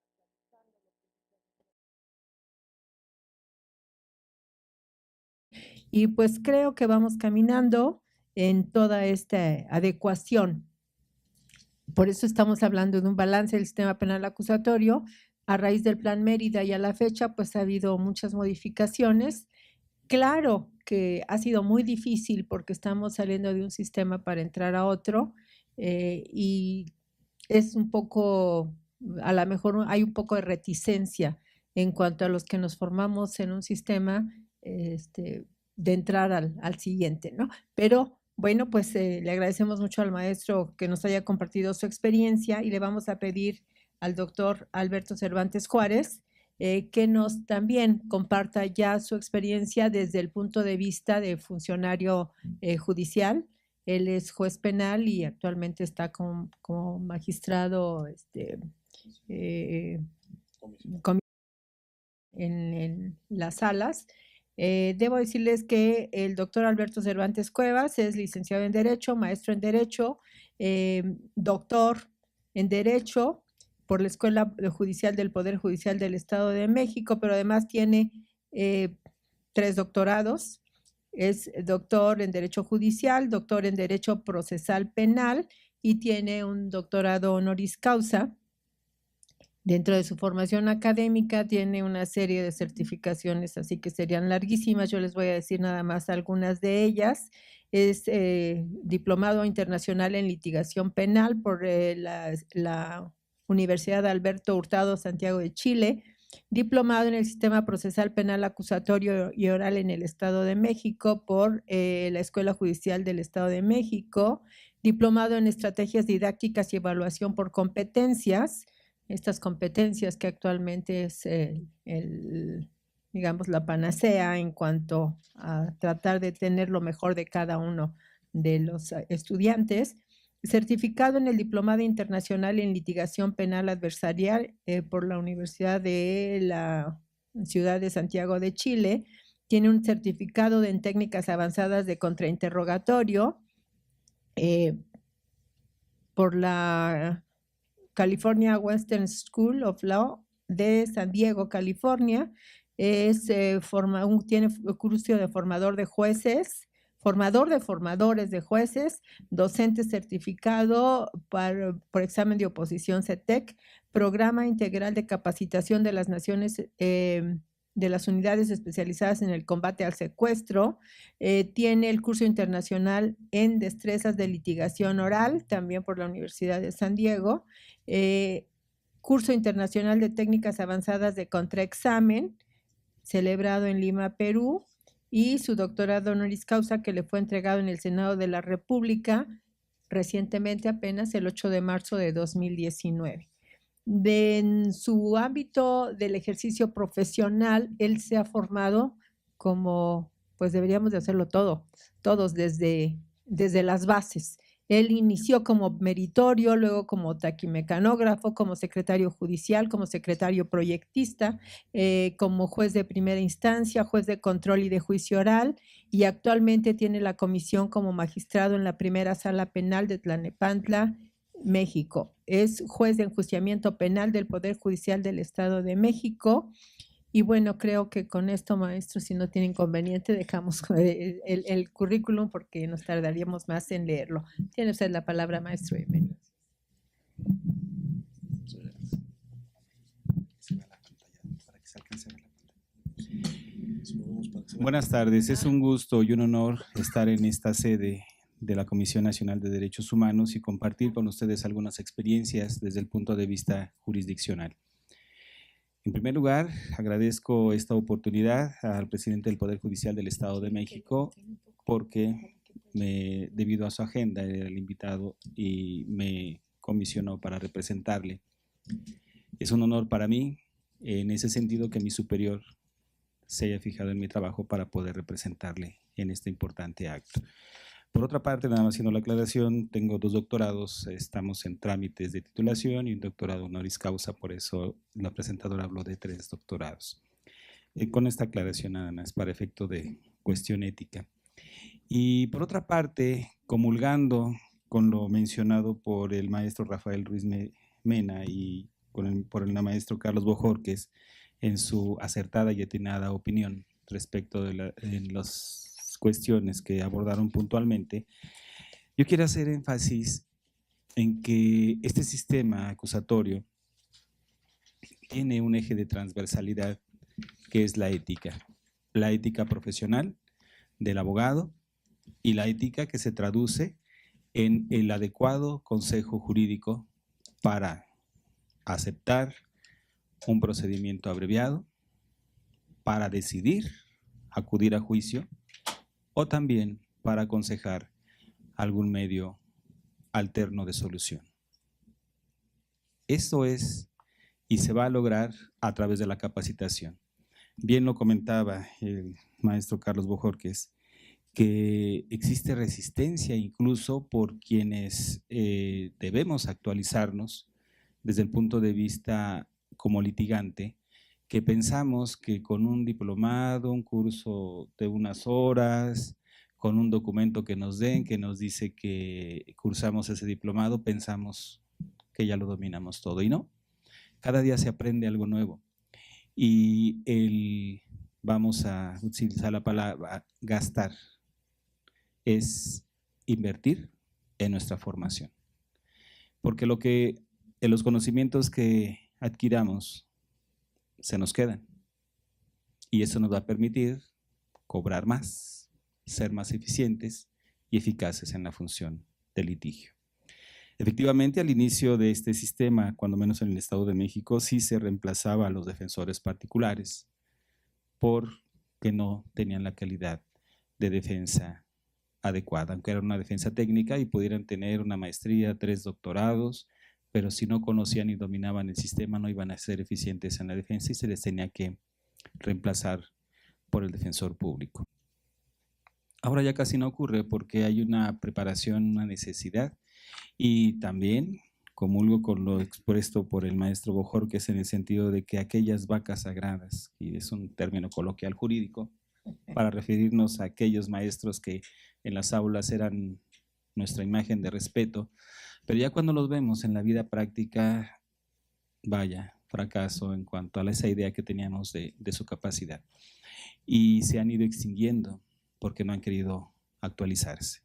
actualizando y pues creo que vamos caminando en toda esta adecuación. Por eso estamos hablando de un balance del sistema penal acusatorio. A raíz del Plan Mérida y a la fecha, pues ha habido muchas modificaciones. Claro que ha sido muy difícil porque estamos saliendo de un sistema para entrar a otro y es un poco, a lo mejor hay un poco de reticencia en cuanto a los que nos formamos en un sistema de entrar al siguiente, ¿no? Pero bueno, pues le agradecemos mucho al maestro que nos haya compartido su experiencia y le vamos a pedir al doctor Alberto Cervantes Juárez que nos también comparta ya su experiencia desde el punto de vista de funcionario judicial. Él es juez penal y actualmente está como magistrado en las salas. Debo decirles que el doctor Alberto Cervantes Cuevas es licenciado en Derecho, maestro en Derecho, doctor en Derecho por la Escuela Judicial del Poder Judicial del Estado de México, pero además tiene 3 doctorados. Es doctor en Derecho Judicial, doctor en Derecho Procesal Penal y tiene un doctorado honoris causa. Dentro de su formación académica tiene una serie de certificaciones, así que serían larguísimas. Yo les voy a decir nada más algunas de ellas. Es diplomado internacional en litigación penal por la Universidad Alberto Hurtado Santiago de Chile, diplomado en el sistema procesal penal acusatorio y oral en el Estado de México por la Escuela Judicial del Estado de México, diplomado en estrategias didácticas y evaluación por competencias, estas competencias que actualmente es digamos, la panacea en cuanto a tratar de tener lo mejor de cada uno de los estudiantes. Certificado en el Diplomado Internacional en Litigación Penal Adversarial por la Universidad de la Ciudad de Santiago de Chile. Tiene un certificado en técnicas avanzadas de contrainterrogatorio por la California Western School of Law de San Diego, California. Tiene curso de formador de jueces, formador de formadores de jueces, docente certificado por examen de oposición CETEC, programa integral de capacitación de las naciones de las unidades especializadas en el combate al secuestro, tiene el curso internacional en destrezas de litigación oral, también por la Universidad de San Diego, curso internacional de técnicas avanzadas de contraexamen, celebrado en Lima, Perú, y su doctorado honoris causa que le fue entregado en el Senado de la República recientemente, apenas el 8 de marzo de 2019. En su ámbito del ejercicio profesional, él se ha formado como, pues deberíamos de hacerlo todos desde las bases. Él inició como meritorio, luego como taquimecanógrafo, como secretario judicial, como secretario proyectista, como juez de primera instancia, juez de control y de juicio oral, y actualmente tiene la comisión como magistrado en la primera sala penal de Tlalnepantla, México. Es juez de enjuiciamiento penal del Poder Judicial del Estado de México. Y bueno, creo que con esto, maestro, si no tiene inconveniente, dejamos el currículum porque nos tardaríamos más en leerlo. Tiene usted la palabra, maestro. Bienvenido. Buenas tardes, es un gusto y un honor estar en esta sede de la Comisión Nacional de Derechos Humanos y compartir con ustedes algunas experiencias desde el punto de vista jurisdiccional. En primer lugar, agradezco esta oportunidad al presidente del Poder Judicial del Estado de México porque debido a su agenda era el invitado y me comisionó para representarle. Es un honor para mí, en ese sentido, que mi superior se haya fijado en mi trabajo para poder representarle en este importante acto. Por otra parte, nada más haciendo la aclaración, tengo 2 doctorados, estamos en trámites de titulación y un doctorado honoris causa, por eso la presentadora habló de 3 doctorados. Con esta aclaración nada más, para efecto de cuestión ética. Y por otra parte, comulgando con lo mencionado por el maestro Rafael Ruiz Mena y por el maestro Carlos Bojórquez en su acertada y atinada opinión respecto de las cuestiones que abordaron puntualmente, yo quiero hacer énfasis en que este sistema acusatorio tiene un eje de transversalidad que es la ética profesional del abogado y la ética que se traduce en el adecuado consejo jurídico para aceptar un procedimiento abreviado, para decidir acudir a juicio o también para aconsejar algún medio alterno de solución. Esto es y se va a lograr a través de la capacitación. Bien lo comentaba el maestro Carlos Bojórquez, que existe resistencia incluso por quienes debemos actualizarnos desde el punto de vista como litigante, que pensamos que con un diplomado, un curso de unas horas, con un documento que nos den, que nos dice que cursamos ese diplomado, pensamos que ya lo dominamos todo. Y no, cada día se aprende algo nuevo. Y vamos a utilizar la palabra gastar, es invertir en nuestra formación. Porque los conocimientos que adquiramos se nos quedan. Y eso nos va a permitir cobrar más, ser más eficientes y eficaces en la función del litigio. Efectivamente, al inicio de este sistema, cuando menos en el Estado de México, sí se reemplazaba a los defensores particulares porque no tenían la calidad de defensa adecuada, aunque era una defensa técnica y pudieran tener una maestría, 3 doctorados, pero si no conocían y dominaban el sistema no iban a ser eficientes en la defensa y se les tenía que reemplazar por el defensor público. Ahora ya casi no ocurre porque hay una preparación, una necesidad, y también comulgo con lo expuesto por el maestro Bojórquez en el sentido de que aquellas vacas sagradas, y es un término coloquial jurídico, para referirnos a aquellos maestros que en las aulas eran nuestra imagen de respeto, pero ya cuando los vemos en la vida práctica, vaya, fracaso en cuanto a esa idea que teníamos de su capacidad. Y se han ido extinguiendo porque no han querido actualizarse.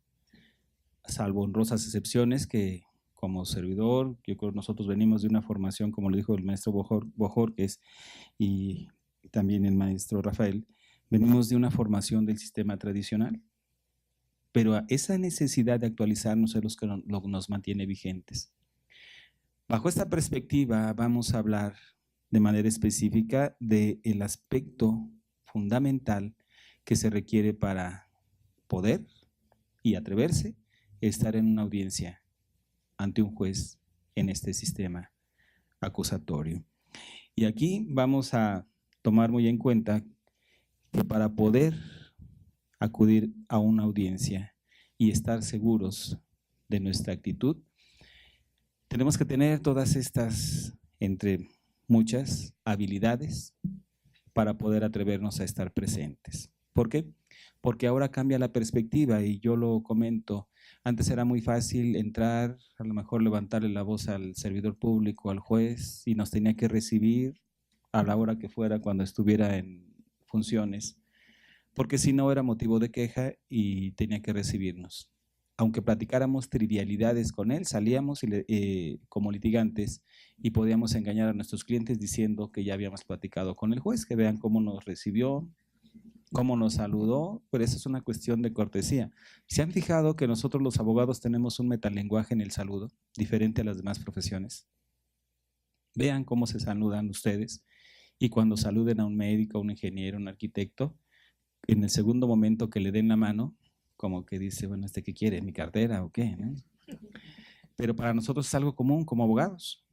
Salvo honrosas excepciones que como servidor, yo creo que nosotros venimos de una formación, como lo dijo el maestro Bojórquez y también el maestro Rafael, venimos de una formación del sistema tradicional, pero esa necesidad de actualizarnos es lo que nos mantiene vigentes. Bajo esta perspectiva vamos a hablar de manera específica del aspecto fundamental que se requiere para poder y atreverse a estar en una audiencia ante un juez en este sistema acusatorio. Y aquí vamos a tomar muy en cuenta que para poder acudir a una audiencia y estar seguros de nuestra actitud, tenemos que tener todas estas, entre muchas, habilidades para poder atrevernos a estar presentes. ¿Por qué? Porque ahora cambia la perspectiva y yo lo comento. Antes era muy fácil entrar, a lo mejor levantarle la voz al servidor público, al juez, y nos tenía que recibir a la hora que fuera cuando estuviera en funciones, porque si no era motivo de queja y tenía que recibirnos. Aunque platicáramos trivialidades con él, salíamos como litigantes y podíamos engañar a nuestros clientes diciendo que ya habíamos platicado con el juez, que vean cómo nos recibió, cómo nos saludó, pero eso es una cuestión de cortesía. ¿Se han fijado que nosotros los abogados tenemos un metalenguaje en el saludo, diferente a las demás profesiones? Vean cómo se saludan ustedes y cuando saluden a un médico, a un ingeniero, a un arquitecto, en el segundo momento que le den la mano, como que dice, bueno, ¿este qué quiere? ¿Mi cartera o qué? ¿No? Pero para nosotros es algo común como abogados.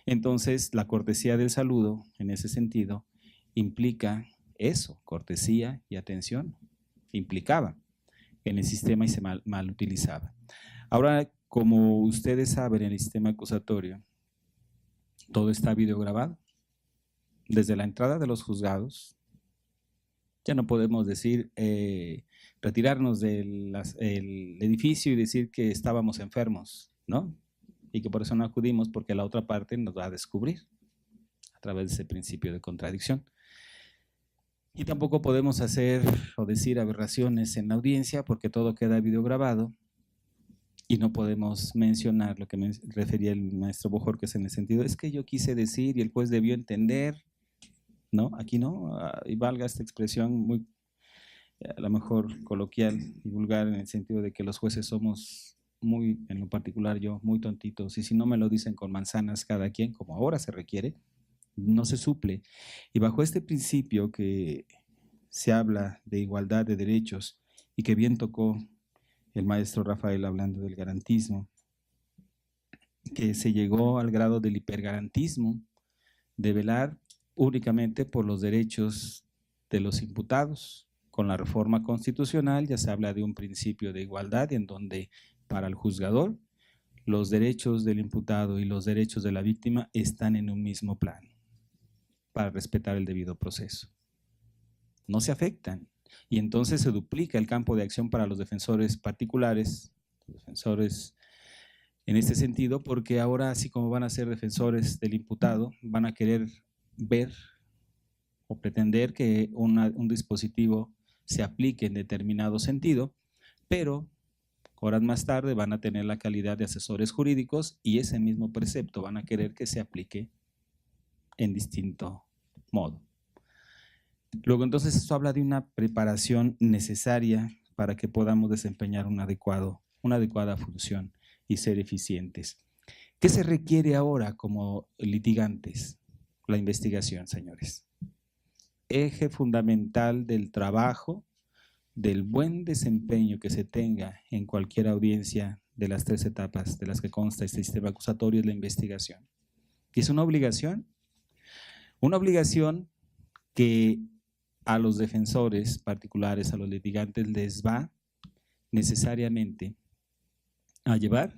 Entonces, la cortesía del saludo, en ese sentido, implica eso, cortesía y atención. Implicaba en el sistema y se mal utilizaba. Ahora, como ustedes saben, en el sistema acusatorio, todo está videograbado. Desde la entrada de los juzgados, ya no podemos decir, retirarnos del edificio y decir que estábamos enfermos, ¿no? Y que por eso no acudimos, porque la otra parte nos va a descubrir a través de ese principio de contradicción. Y tampoco podemos hacer o decir aberraciones en la audiencia, porque todo queda videograbado y no podemos mencionar lo que me refería el maestro Bojorquez en el sentido, es que yo quise decir y el juez debió entender. No, aquí no, y valga esta expresión muy, a lo mejor coloquial y vulgar en el sentido de que los jueces somos muy, en lo particular yo, muy tontitos, y si no me lo dicen con manzanas cada quien, como ahora se requiere, no se suple. Y bajo este principio que se habla de igualdad de derechos y que bien tocó el maestro Rafael hablando del garantismo, que se llegó al grado del hipergarantismo, de velar únicamente por los derechos de los imputados. Con la reforma constitucional ya se habla de un principio de igualdad en donde para el juzgador los derechos del imputado y los derechos de la víctima están en un mismo plano para respetar el debido proceso. No se afectan y entonces se duplica el campo de acción para los defensores particulares, defensores en este sentido, porque ahora así como van a ser defensores del imputado, van a querer ver o pretender que un dispositivo se aplique en determinado sentido, pero horas más tarde van a tener la calidad de asesores jurídicos y ese mismo precepto van a querer que se aplique en distinto modo. Luego entonces eso habla de una preparación necesaria para que podamos desempeñar una adecuada función y ser eficientes. ¿Qué se requiere ahora como litigantes? La investigación, señores. Eje fundamental del trabajo, del buen desempeño que se tenga en cualquier audiencia de las 3 etapas de las que consta este sistema acusatorio es la investigación. ¿Y es una obligación? Una obligación que a los defensores particulares, a los litigantes, les va necesariamente a llevar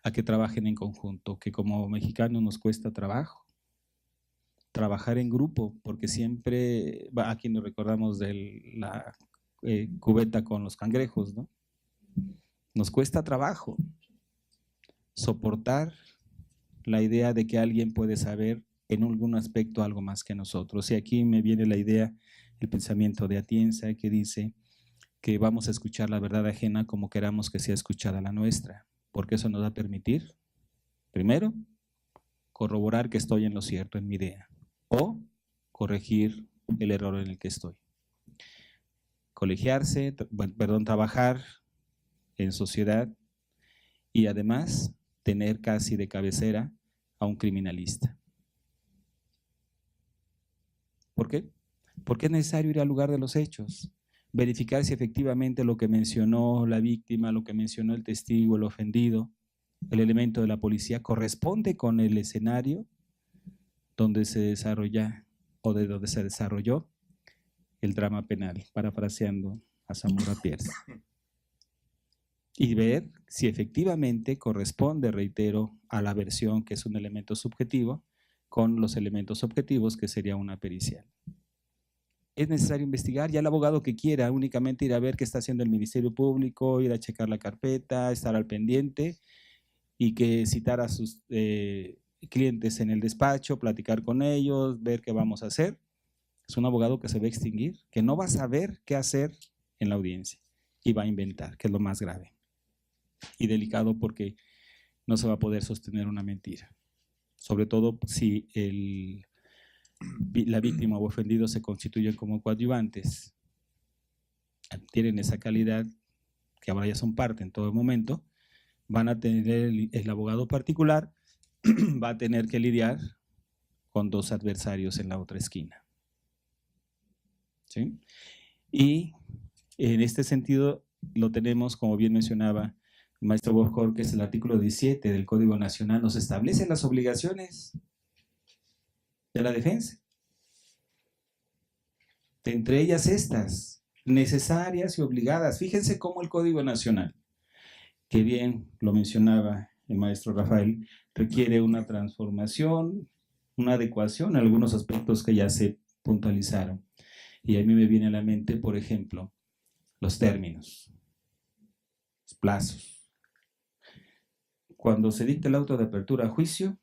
a que trabajen en conjunto, que como mexicanos nos cuesta trabajo. Trabajar en grupo, porque siempre, aquí nos recordamos de la cubeta con los cangrejos, ¿no? Nos cuesta trabajo soportar la idea de que alguien puede saber en algún aspecto algo más que nosotros. Y aquí me viene la idea, el pensamiento de Atienza, que dice que vamos a escuchar la verdad ajena como queramos que sea escuchada la nuestra, porque eso nos va a permitir, primero, corroborar que estoy en lo cierto en mi idea, o corregir el error en el que estoy. Trabajar en sociedad y además tener casi de cabecera a un criminalista. ¿Por qué? Porque es necesario ir al lugar de los hechos, verificar si efectivamente lo que mencionó la víctima, lo que mencionó el testigo, el ofendido, el elemento de la policía, corresponde con el escenario donde se desarrolla o de donde se desarrolló el drama penal, parafraseando a Zamora Pierce. Y ver si efectivamente corresponde, reitero, a la versión, que es un elemento subjetivo, con los elementos objetivos, que sería una pericial. Es necesario investigar, ya el abogado que quiera únicamente ir a ver qué está haciendo el Ministerio Público, ir a checar la carpeta, estar al pendiente y que citar a sus clientes en el despacho, platicar con ellos, ver qué vamos a hacer. Es un abogado que se va a extinguir, que no va a saber qué hacer en la audiencia y va a inventar, que es lo más grave y delicado, porque no se va a poder sostener una mentira, sobre todo si la víctima o ofendido se constituyen como coadyuvantes, tienen esa calidad, que ahora ya son parte en todo momento, van a tener el abogado particular, va a tener que lidiar con dos adversarios en la otra esquina. ¿Sí? Y en este sentido lo tenemos, como bien mencionaba el maestro Borjor, que es el artículo 17 del Código Nacional, nos establece las obligaciones de la defensa. Entre ellas estas, necesarias y obligadas. Fíjense cómo el Código Nacional, que bien lo mencionaba el maestro Rafael, requiere una transformación, una adecuación a algunos aspectos que ya se puntualizaron. Y a mí me viene a la mente, por ejemplo, los términos, los plazos. Cuando se dicta el auto de apertura a juicio,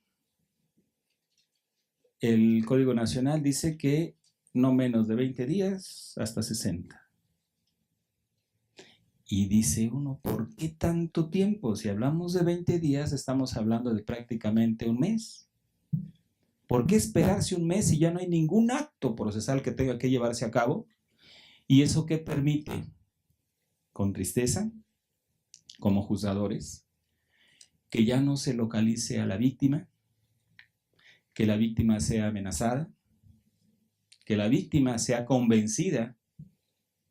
el Código Nacional dice que no menos de 20 días hasta 60. Y dice uno, ¿por qué tanto tiempo? Si hablamos de 20 días, estamos hablando de prácticamente un mes. ¿Por qué esperarse un mes si ya no hay ningún acto procesal que tenga que llevarse a cabo? ¿Y eso qué permite? Con tristeza, como juzgadores, que ya no se localice a la víctima, que la víctima sea amenazada, que la víctima sea convencida,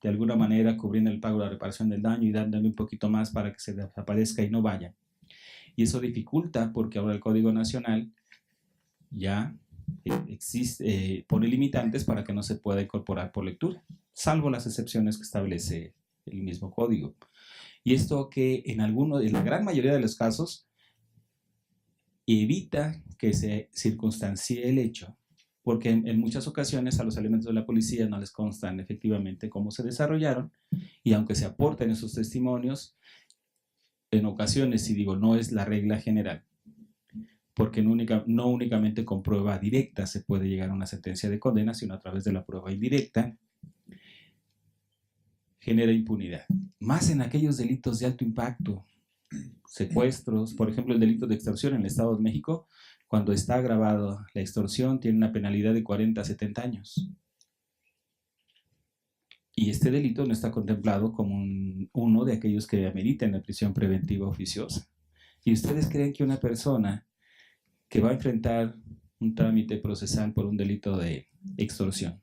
de alguna manera cubriendo el pago de la reparación del daño y dándole un poquito más para que se desaparezca y no vaya. Y eso dificulta, porque ahora el Código Nacional ya pone limitantes para que no se pueda incorporar por lectura, salvo las excepciones que establece el mismo código. Y esto que en la gran mayoría de los casos evita que se circunstancie el hecho, porque en muchas ocasiones a los elementos de la policía no les constan efectivamente cómo se desarrollaron, y aunque se aporten esos testimonios, en ocasiones, y digo, no es la regla general, porque no únicamente con prueba directa se puede llegar a una sentencia de condena, sino a través de la prueba indirecta, genera impunidad. Más en aquellos delitos de alto impacto, secuestros, por ejemplo, el delito de extorsión en el Estado de México, cuando está agravado la extorsión, tiene una penalidad de 40 a 70 años. Y este delito no está contemplado como uno de aquellos que ameritan la prisión preventiva oficiosa. ¿Y ustedes creen que una persona que va a enfrentar un trámite procesal por un delito de extorsión,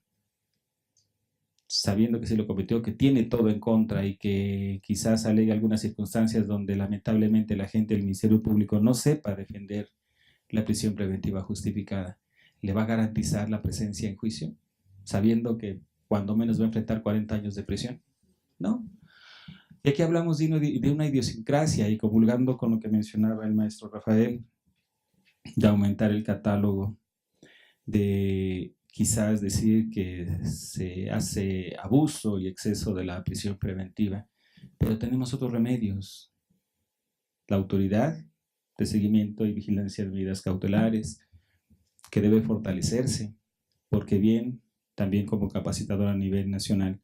sabiendo que se lo cometió, que tiene todo en contra y que quizás alegue algunas circunstancias donde lamentablemente la gente del Ministerio Público no sepa defender la prisión preventiva justificada, le va a garantizar la presencia en juicio, sabiendo que cuando menos va a enfrentar 40 años de prisión? No. Y aquí hablamos de una idiosincrasia, y comulgando con lo que mencionaba el maestro Rafael, de aumentar el catálogo, de quizás decir que se hace abuso y exceso de la prisión preventiva, pero tenemos otros remedios. La autoridad de seguimiento y vigilancia de medidas cautelares, que debe fortalecerse, porque bien, también como capacitador a nivel nacional,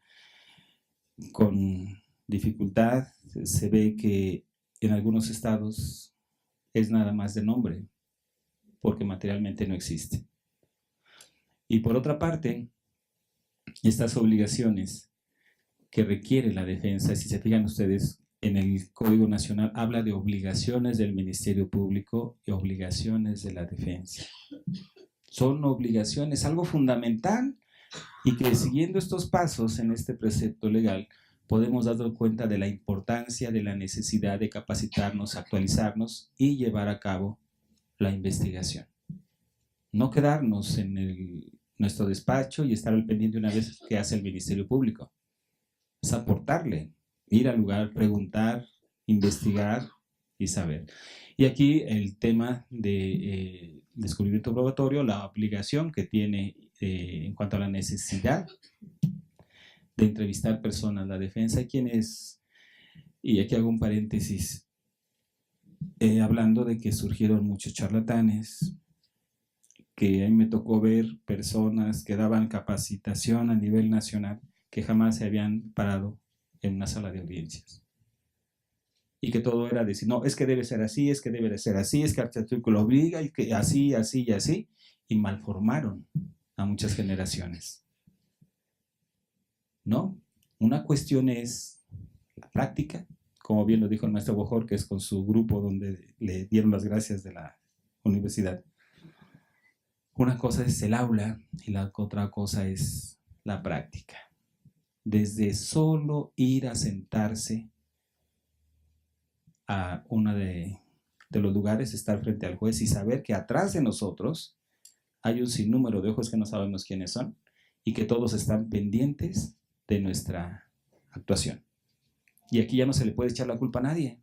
con dificultad se ve que en algunos estados es nada más de nombre, porque materialmente no existe. Y por otra parte, estas obligaciones que requiere la defensa, si se fijan ustedes, en el Código Nacional habla de obligaciones del Ministerio Público y obligaciones de la defensa. Son obligaciones, algo fundamental, y que siguiendo estos pasos en este precepto legal podemos darnos cuenta de la importancia, de la necesidad de capacitarnos, actualizarnos y llevar a cabo la investigación. No quedarnos en nuestro despacho y estar al pendiente una vez que hace el Ministerio Público. Es aportarle, ir al lugar, preguntar, investigar y saber. Y aquí el tema de descubrimiento probatorio, la obligación que tiene en cuanto a la necesidad de entrevistar personas, la defensa, y aquí hago un paréntesis, hablando de que surgieron muchos charlatanes, que a mí me tocó ver personas que daban capacitación a nivel nacional que jamás se habían parado en una sala de audiencias. Y que todo era decir, no, es que debe ser así, es que debe de ser así, es que el artículo obliga, y que así, así y así, y malformaron a muchas generaciones. ¿No? Una cuestión es la práctica, como bien lo dijo el maestro Bojor, que es con su grupo donde le dieron las gracias de la universidad. Una cosa es el aula y la otra cosa es la práctica. Desde solo ir a sentarse a uno de los lugares, estar frente al juez y saber que atrás de nosotros hay un sinnúmero de ojos que no sabemos quiénes son y que todos están pendientes de nuestra actuación. Y aquí ya no se le puede echar la culpa a nadie.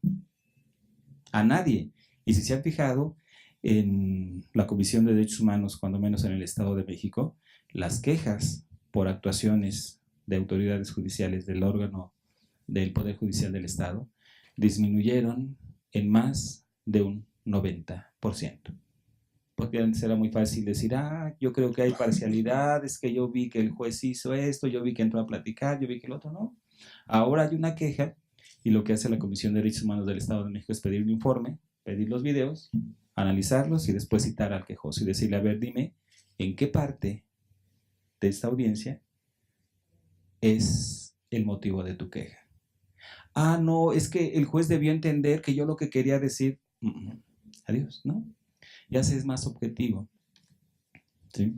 A nadie. Y si se han fijado en la Comisión de Derechos Humanos, cuando menos en el Estado de México, las quejas por actuaciones de autoridades judiciales del órgano del Poder Judicial del Estado disminuyeron en más de un 90%. Porque antes era muy fácil decir, yo creo que hay parcialidad, es que yo vi que el juez hizo esto, yo vi que entró a platicar, yo vi que el otro no. Ahora hay una queja y lo que hace la Comisión de Derechos Humanos del Estado de México es pedir un informe, pedir los videos, analizarlos y después citar al quejoso y decirle, a ver, dime, ¿en qué parte de esta audiencia es el motivo de tu queja? No, es que el juez debió entender que yo lo que quería decir, adiós, ¿no? Ya se es más objetivo. ¿Sí?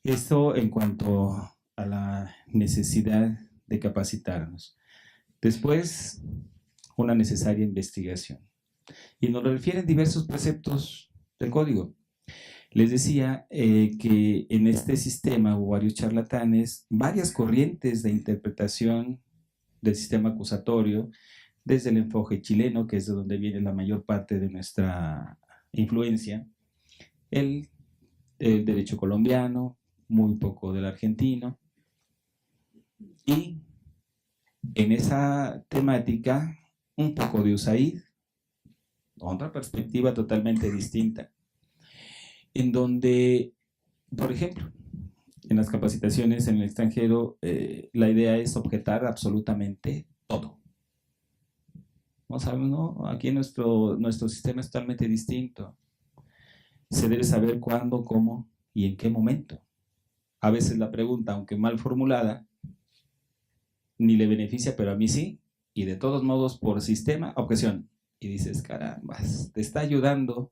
Esto en cuanto a la necesidad de capacitarnos. Después, una necesaria investigación. Y nos lo refieren diversos preceptos del código. Les decía que en este sistema hubo varios charlatanes, varias corrientes de interpretación del sistema acusatorio, desde el enfoque chileno, que es de donde viene la mayor parte de nuestra influencia, el derecho colombiano, muy poco del argentino, y en esa temática un poco de USAID, otra perspectiva totalmente distinta, en donde, por ejemplo, en las capacitaciones en el extranjero, la idea es objetar absolutamente todo. No sabemos, ¿no? Aquí nuestro sistema es totalmente distinto. Se debe saber cuándo, cómo y en qué momento. A veces la pregunta, aunque mal formulada, ni le beneficia, pero a mí sí, y de todos modos por sistema, objeción. Y dices, caramba, te está ayudando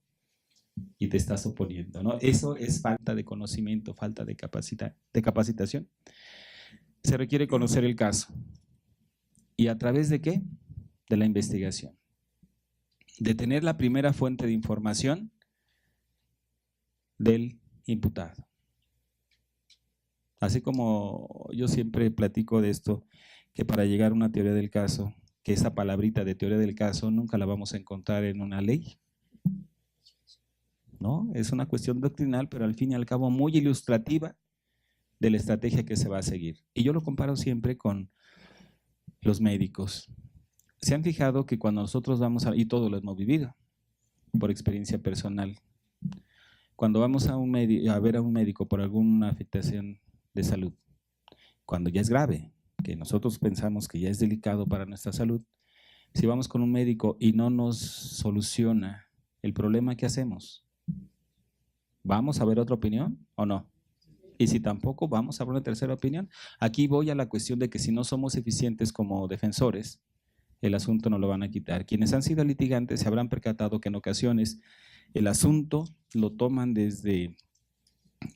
y te estás oponiendo, ¿no? Eso es falta de conocimiento, falta de capacitación. Se requiere conocer el caso. ¿Y a través de qué? De la investigación. De tener la primera fuente de información del imputado. Así como yo siempre platico de esto, que para llegar a una teoría del caso, que esa palabrita de teoría del caso nunca la vamos a encontrar en una ley. ¿No? Es una cuestión doctrinal, pero al fin y al cabo muy ilustrativa de la estrategia que se va a seguir. Y yo lo comparo siempre con los médicos. ¿Se han fijado que cuando nosotros vamos y todo lo hemos vivido por experiencia personal, cuando vamos a ver a un médico por alguna afectación de salud, cuando ya es grave, que nosotros pensamos que ya es delicado para nuestra salud, si vamos con un médico y no nos soluciona el problema, ¿qué hacemos? ¿Vamos a ver otra opinión o no? Y si tampoco, vamos a ver una tercera opinión. Aquí voy a la cuestión de que si no somos eficientes como defensores, el asunto no lo van a quitar. Quienes han sido litigantes se habrán percatado que en ocasiones el asunto lo toman desde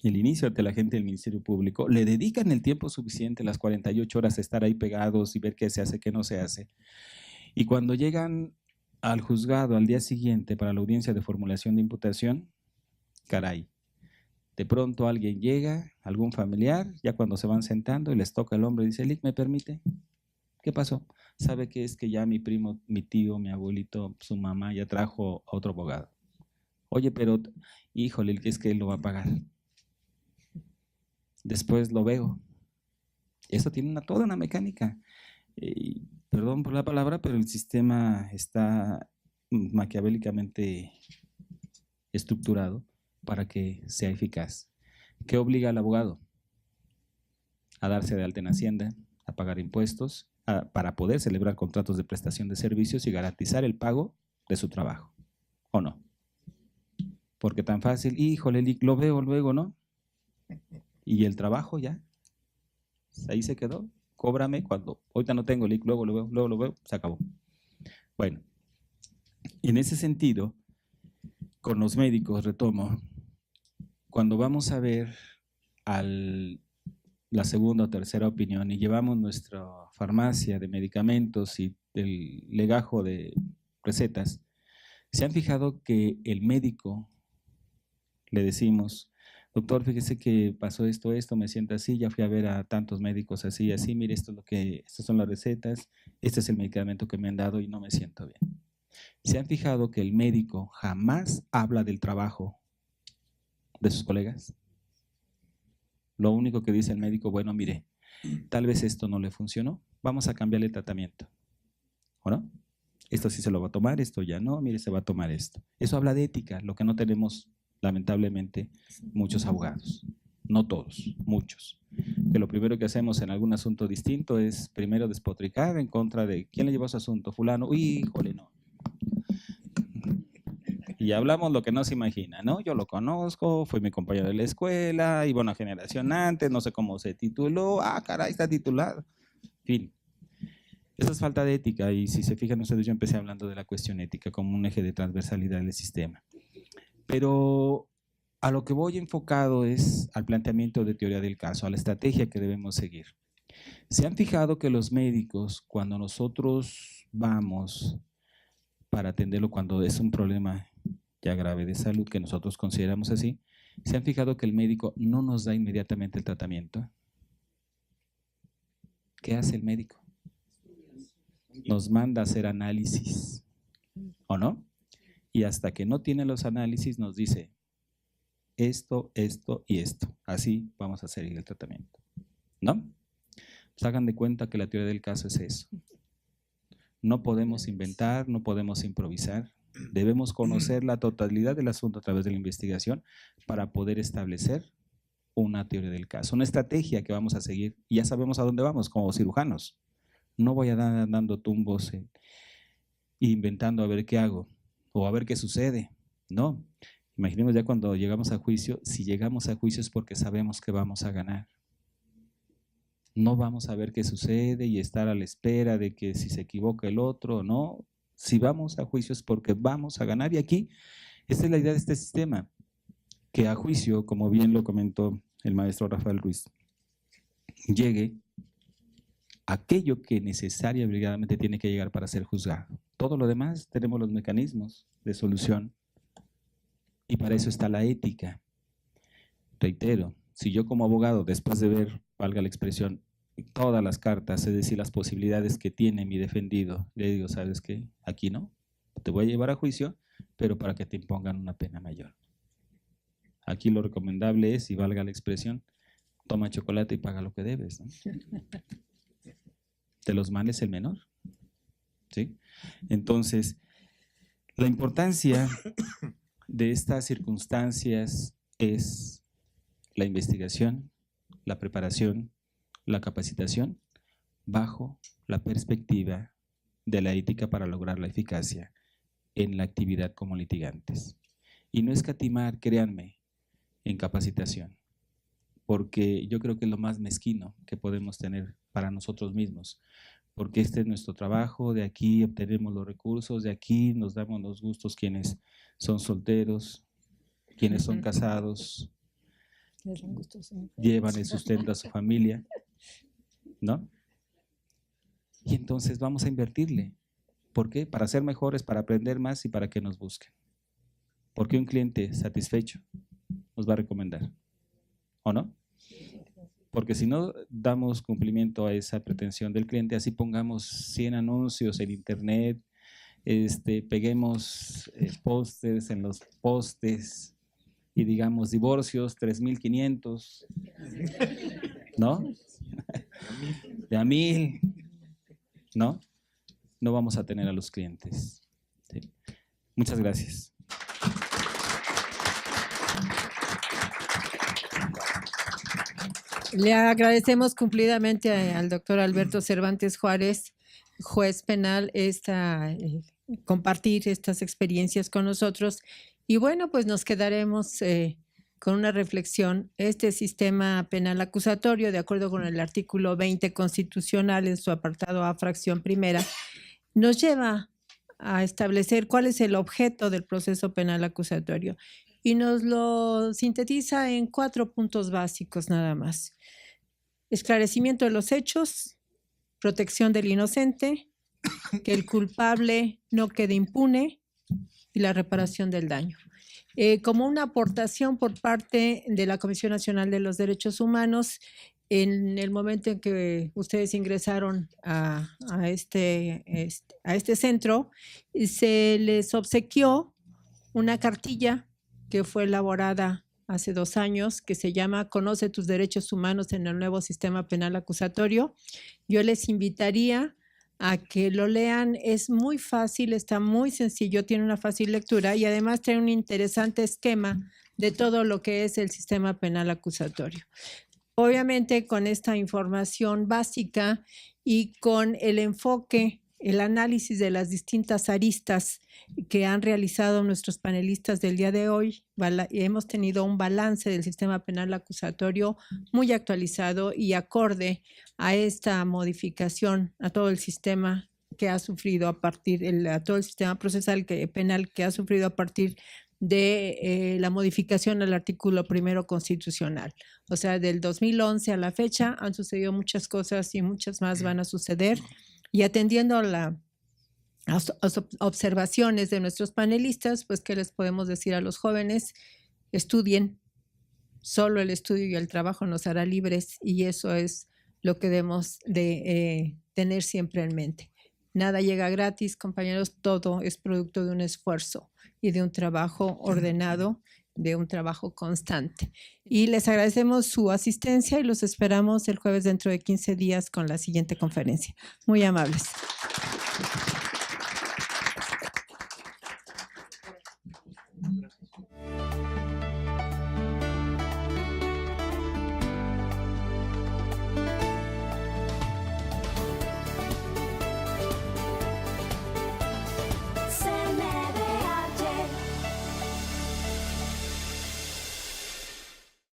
el inicio ante la gente del Ministerio Público, le dedican el tiempo suficiente, las 48 horas, a estar ahí pegados y ver qué se hace, qué no se hace. Y cuando llegan al juzgado al día siguiente para la audiencia de formulación de imputación, caray, de pronto alguien llega, algún familiar, ya cuando se van sentando y les toca el hombro y dice, Lic, ¿me permite? ¿Qué pasó? ¿Sabe qué es que ya mi primo, mi tío, mi abuelito, su mamá ya trajo a otro abogado? Oye, pero, híjole, es que él lo va a pagar. Después lo veo. Eso tiene toda una mecánica. Perdón por la palabra, pero el sistema está maquiavélicamente estructurado para que sea eficaz. ¿Qué obliga al abogado? A darse de alta en Hacienda, a pagar impuestos, para poder celebrar contratos de prestación de servicios y garantizar el pago de su trabajo. ¿O no? Porque tan fácil, híjole, lo veo luego, ¿no? Y el trabajo ya, ahí se quedó. Cóbrame cuando, ahorita no tengo LIC, luego lo veo, se acabó. Bueno, en ese sentido, con los médicos, retomo, cuando vamos a ver la segunda o tercera opinión y llevamos nuestra farmacia de medicamentos y el legajo de recetas, ¿se han fijado que el médico le decimos, doctor, fíjese que pasó esto, me siento así, ya fui a ver a tantos médicos así, mire, estas son las recetas, este es el medicamento que me han dado y no me siento bien? ¿Se han fijado que el médico jamás habla del trabajo de sus colegas? Lo único que dice el médico, bueno, mire, tal vez esto no le funcionó, vamos a cambiarle el tratamiento, ¿o no? Esto sí se lo va a tomar, esto ya no, mire, se va a tomar esto. Eso habla de ética, lo que no tenemos lamentablemente muchos abogados, no todos, muchos, que lo primero que hacemos en algún asunto distinto es primero despotricar en contra de ¿quién le llevó su asunto? Fulano, híjole, no. Y hablamos lo que no se imagina, ¿no? Yo lo conozco, fue mi compañero de la escuela, iba una generación antes, no sé cómo se tituló, caray, está titulado. En fin, eso es falta de ética y si se fijan ustedes, yo empecé hablando de la cuestión ética como un eje de transversalidad del sistema. Pero a lo que voy enfocado es al planteamiento de teoría del caso, a la estrategia que debemos seguir. ¿Se han fijado que los médicos, cuando nosotros vamos para atenderlo, cuando es un problema ya grave de salud que nosotros consideramos así, ¿se han fijado que el médico no nos da inmediatamente el tratamiento? ¿Qué hace el médico? Nos manda a hacer análisis, ¿o no? Y hasta que no tiene los análisis nos dice esto, esto y esto. Así vamos a seguir el tratamiento, ¿no? Pues hagan de cuenta que la teoría del caso es eso. No podemos inventar, no podemos improvisar. Debemos conocer la totalidad del asunto a través de la investigación para poder establecer una teoría del caso, una estrategia que vamos a seguir. Y ya sabemos a dónde vamos como cirujanos. No voy a andar dando tumbos e inventando a ver qué hago o a ver qué sucede. No. Imaginemos ya cuando llegamos a juicio, si llegamos a juicio es porque sabemos que vamos a ganar. No vamos a ver qué sucede y estar a la espera de que si se equivoca el otro o no. Si vamos a juicio es porque vamos a ganar. Y aquí, esta es la idea de este sistema, que a juicio, como bien lo comentó el maestro Rafael Ruiz, llegue aquello que necesaria y obligadamente tiene que llegar para ser juzgado. Todo lo demás tenemos los mecanismos de solución y para eso está la ética. Reitero, si yo como abogado, después de ver, valga la expresión, todas las cartas, es decir, las posibilidades que tiene mi defendido, le digo, ¿sabes qué? Aquí no, te voy a llevar a juicio, pero para que te impongan una pena mayor. Aquí lo recomendable es, y valga la expresión, toma chocolate y paga lo que debes, ¿no? De los males el menor, ¿sí? Entonces, la importancia de estas circunstancias es la investigación, la preparación, la capacitación bajo la perspectiva de la ética para lograr la eficacia en la actividad como litigantes. Y no escatimar, créanme, en capacitación, porque yo creo que es lo más mezquino que podemos tener para nosotros mismos, porque este es nuestro trabajo, de aquí obtenemos los recursos, de aquí nos damos los gustos quienes son solteros, quienes son casados, llevan el sustento a su familia, ¿no? Y entonces vamos a invertirle. ¿Por qué? Para ser mejores, para aprender más y para que nos busquen. Porque un cliente satisfecho nos va a recomendar, ¿o no? Porque si no damos cumplimiento a esa pretensión del cliente, así pongamos 100 anuncios en internet, peguemos pósters en los postes y digamos divorcios 3,500, ¿no? De a 1,000, ¿no? No vamos a tener a los clientes. ¿Sí? Muchas gracias. Le agradecemos cumplidamente al doctor Alberto Cervantes Juárez, juez penal, compartir estas experiencias con nosotros. Y bueno, pues nos quedaremos con una reflexión. Este sistema penal acusatorio, de acuerdo con el artículo 20 constitucional en su apartado A, fracción primera, nos lleva a establecer cuál es el objeto del proceso penal acusatorio. Y nos lo sintetiza en 4 puntos básicos nada más. Esclarecimiento de los hechos, protección del inocente, que el culpable no quede impune y la reparación del daño. Como una aportación por parte de la Comisión Nacional de los Derechos Humanos, en el momento en que ustedes ingresaron a este centro, se les obsequió una cartilla que fue elaborada hace 2 años, que se llama Conoce tus derechos humanos en el nuevo sistema penal acusatorio. Yo les invitaría a que lo lean, es muy fácil, está muy sencillo, tiene una fácil lectura y además trae un interesante esquema de todo lo que es el sistema penal acusatorio. Obviamente con esta información básica y con el enfoque, el análisis de las distintas aristas que han realizado nuestros panelistas del día de hoy, hemos tenido un balance del sistema penal acusatorio muy actualizado y acorde a esta modificación, a todo el sistema que ha sufrido a todo el sistema procesal penal que ha sufrido a partir de la modificación al artículo 1 constitucional. O sea, del 2011 a la fecha han sucedido muchas cosas y muchas más van a suceder. Y atendiendo a las observaciones de nuestros panelistas, pues, ¿qué les podemos decir a los jóvenes? Estudien. Solo el estudio y el trabajo nos hará libres y eso es lo que debemos de tener siempre en mente. Nada llega gratis, compañeros, todo es producto de un esfuerzo y de un trabajo ordenado, de un trabajo constante. Y les agradecemos su asistencia y los esperamos el jueves dentro de 15 días con la siguiente conferencia. Muy amables.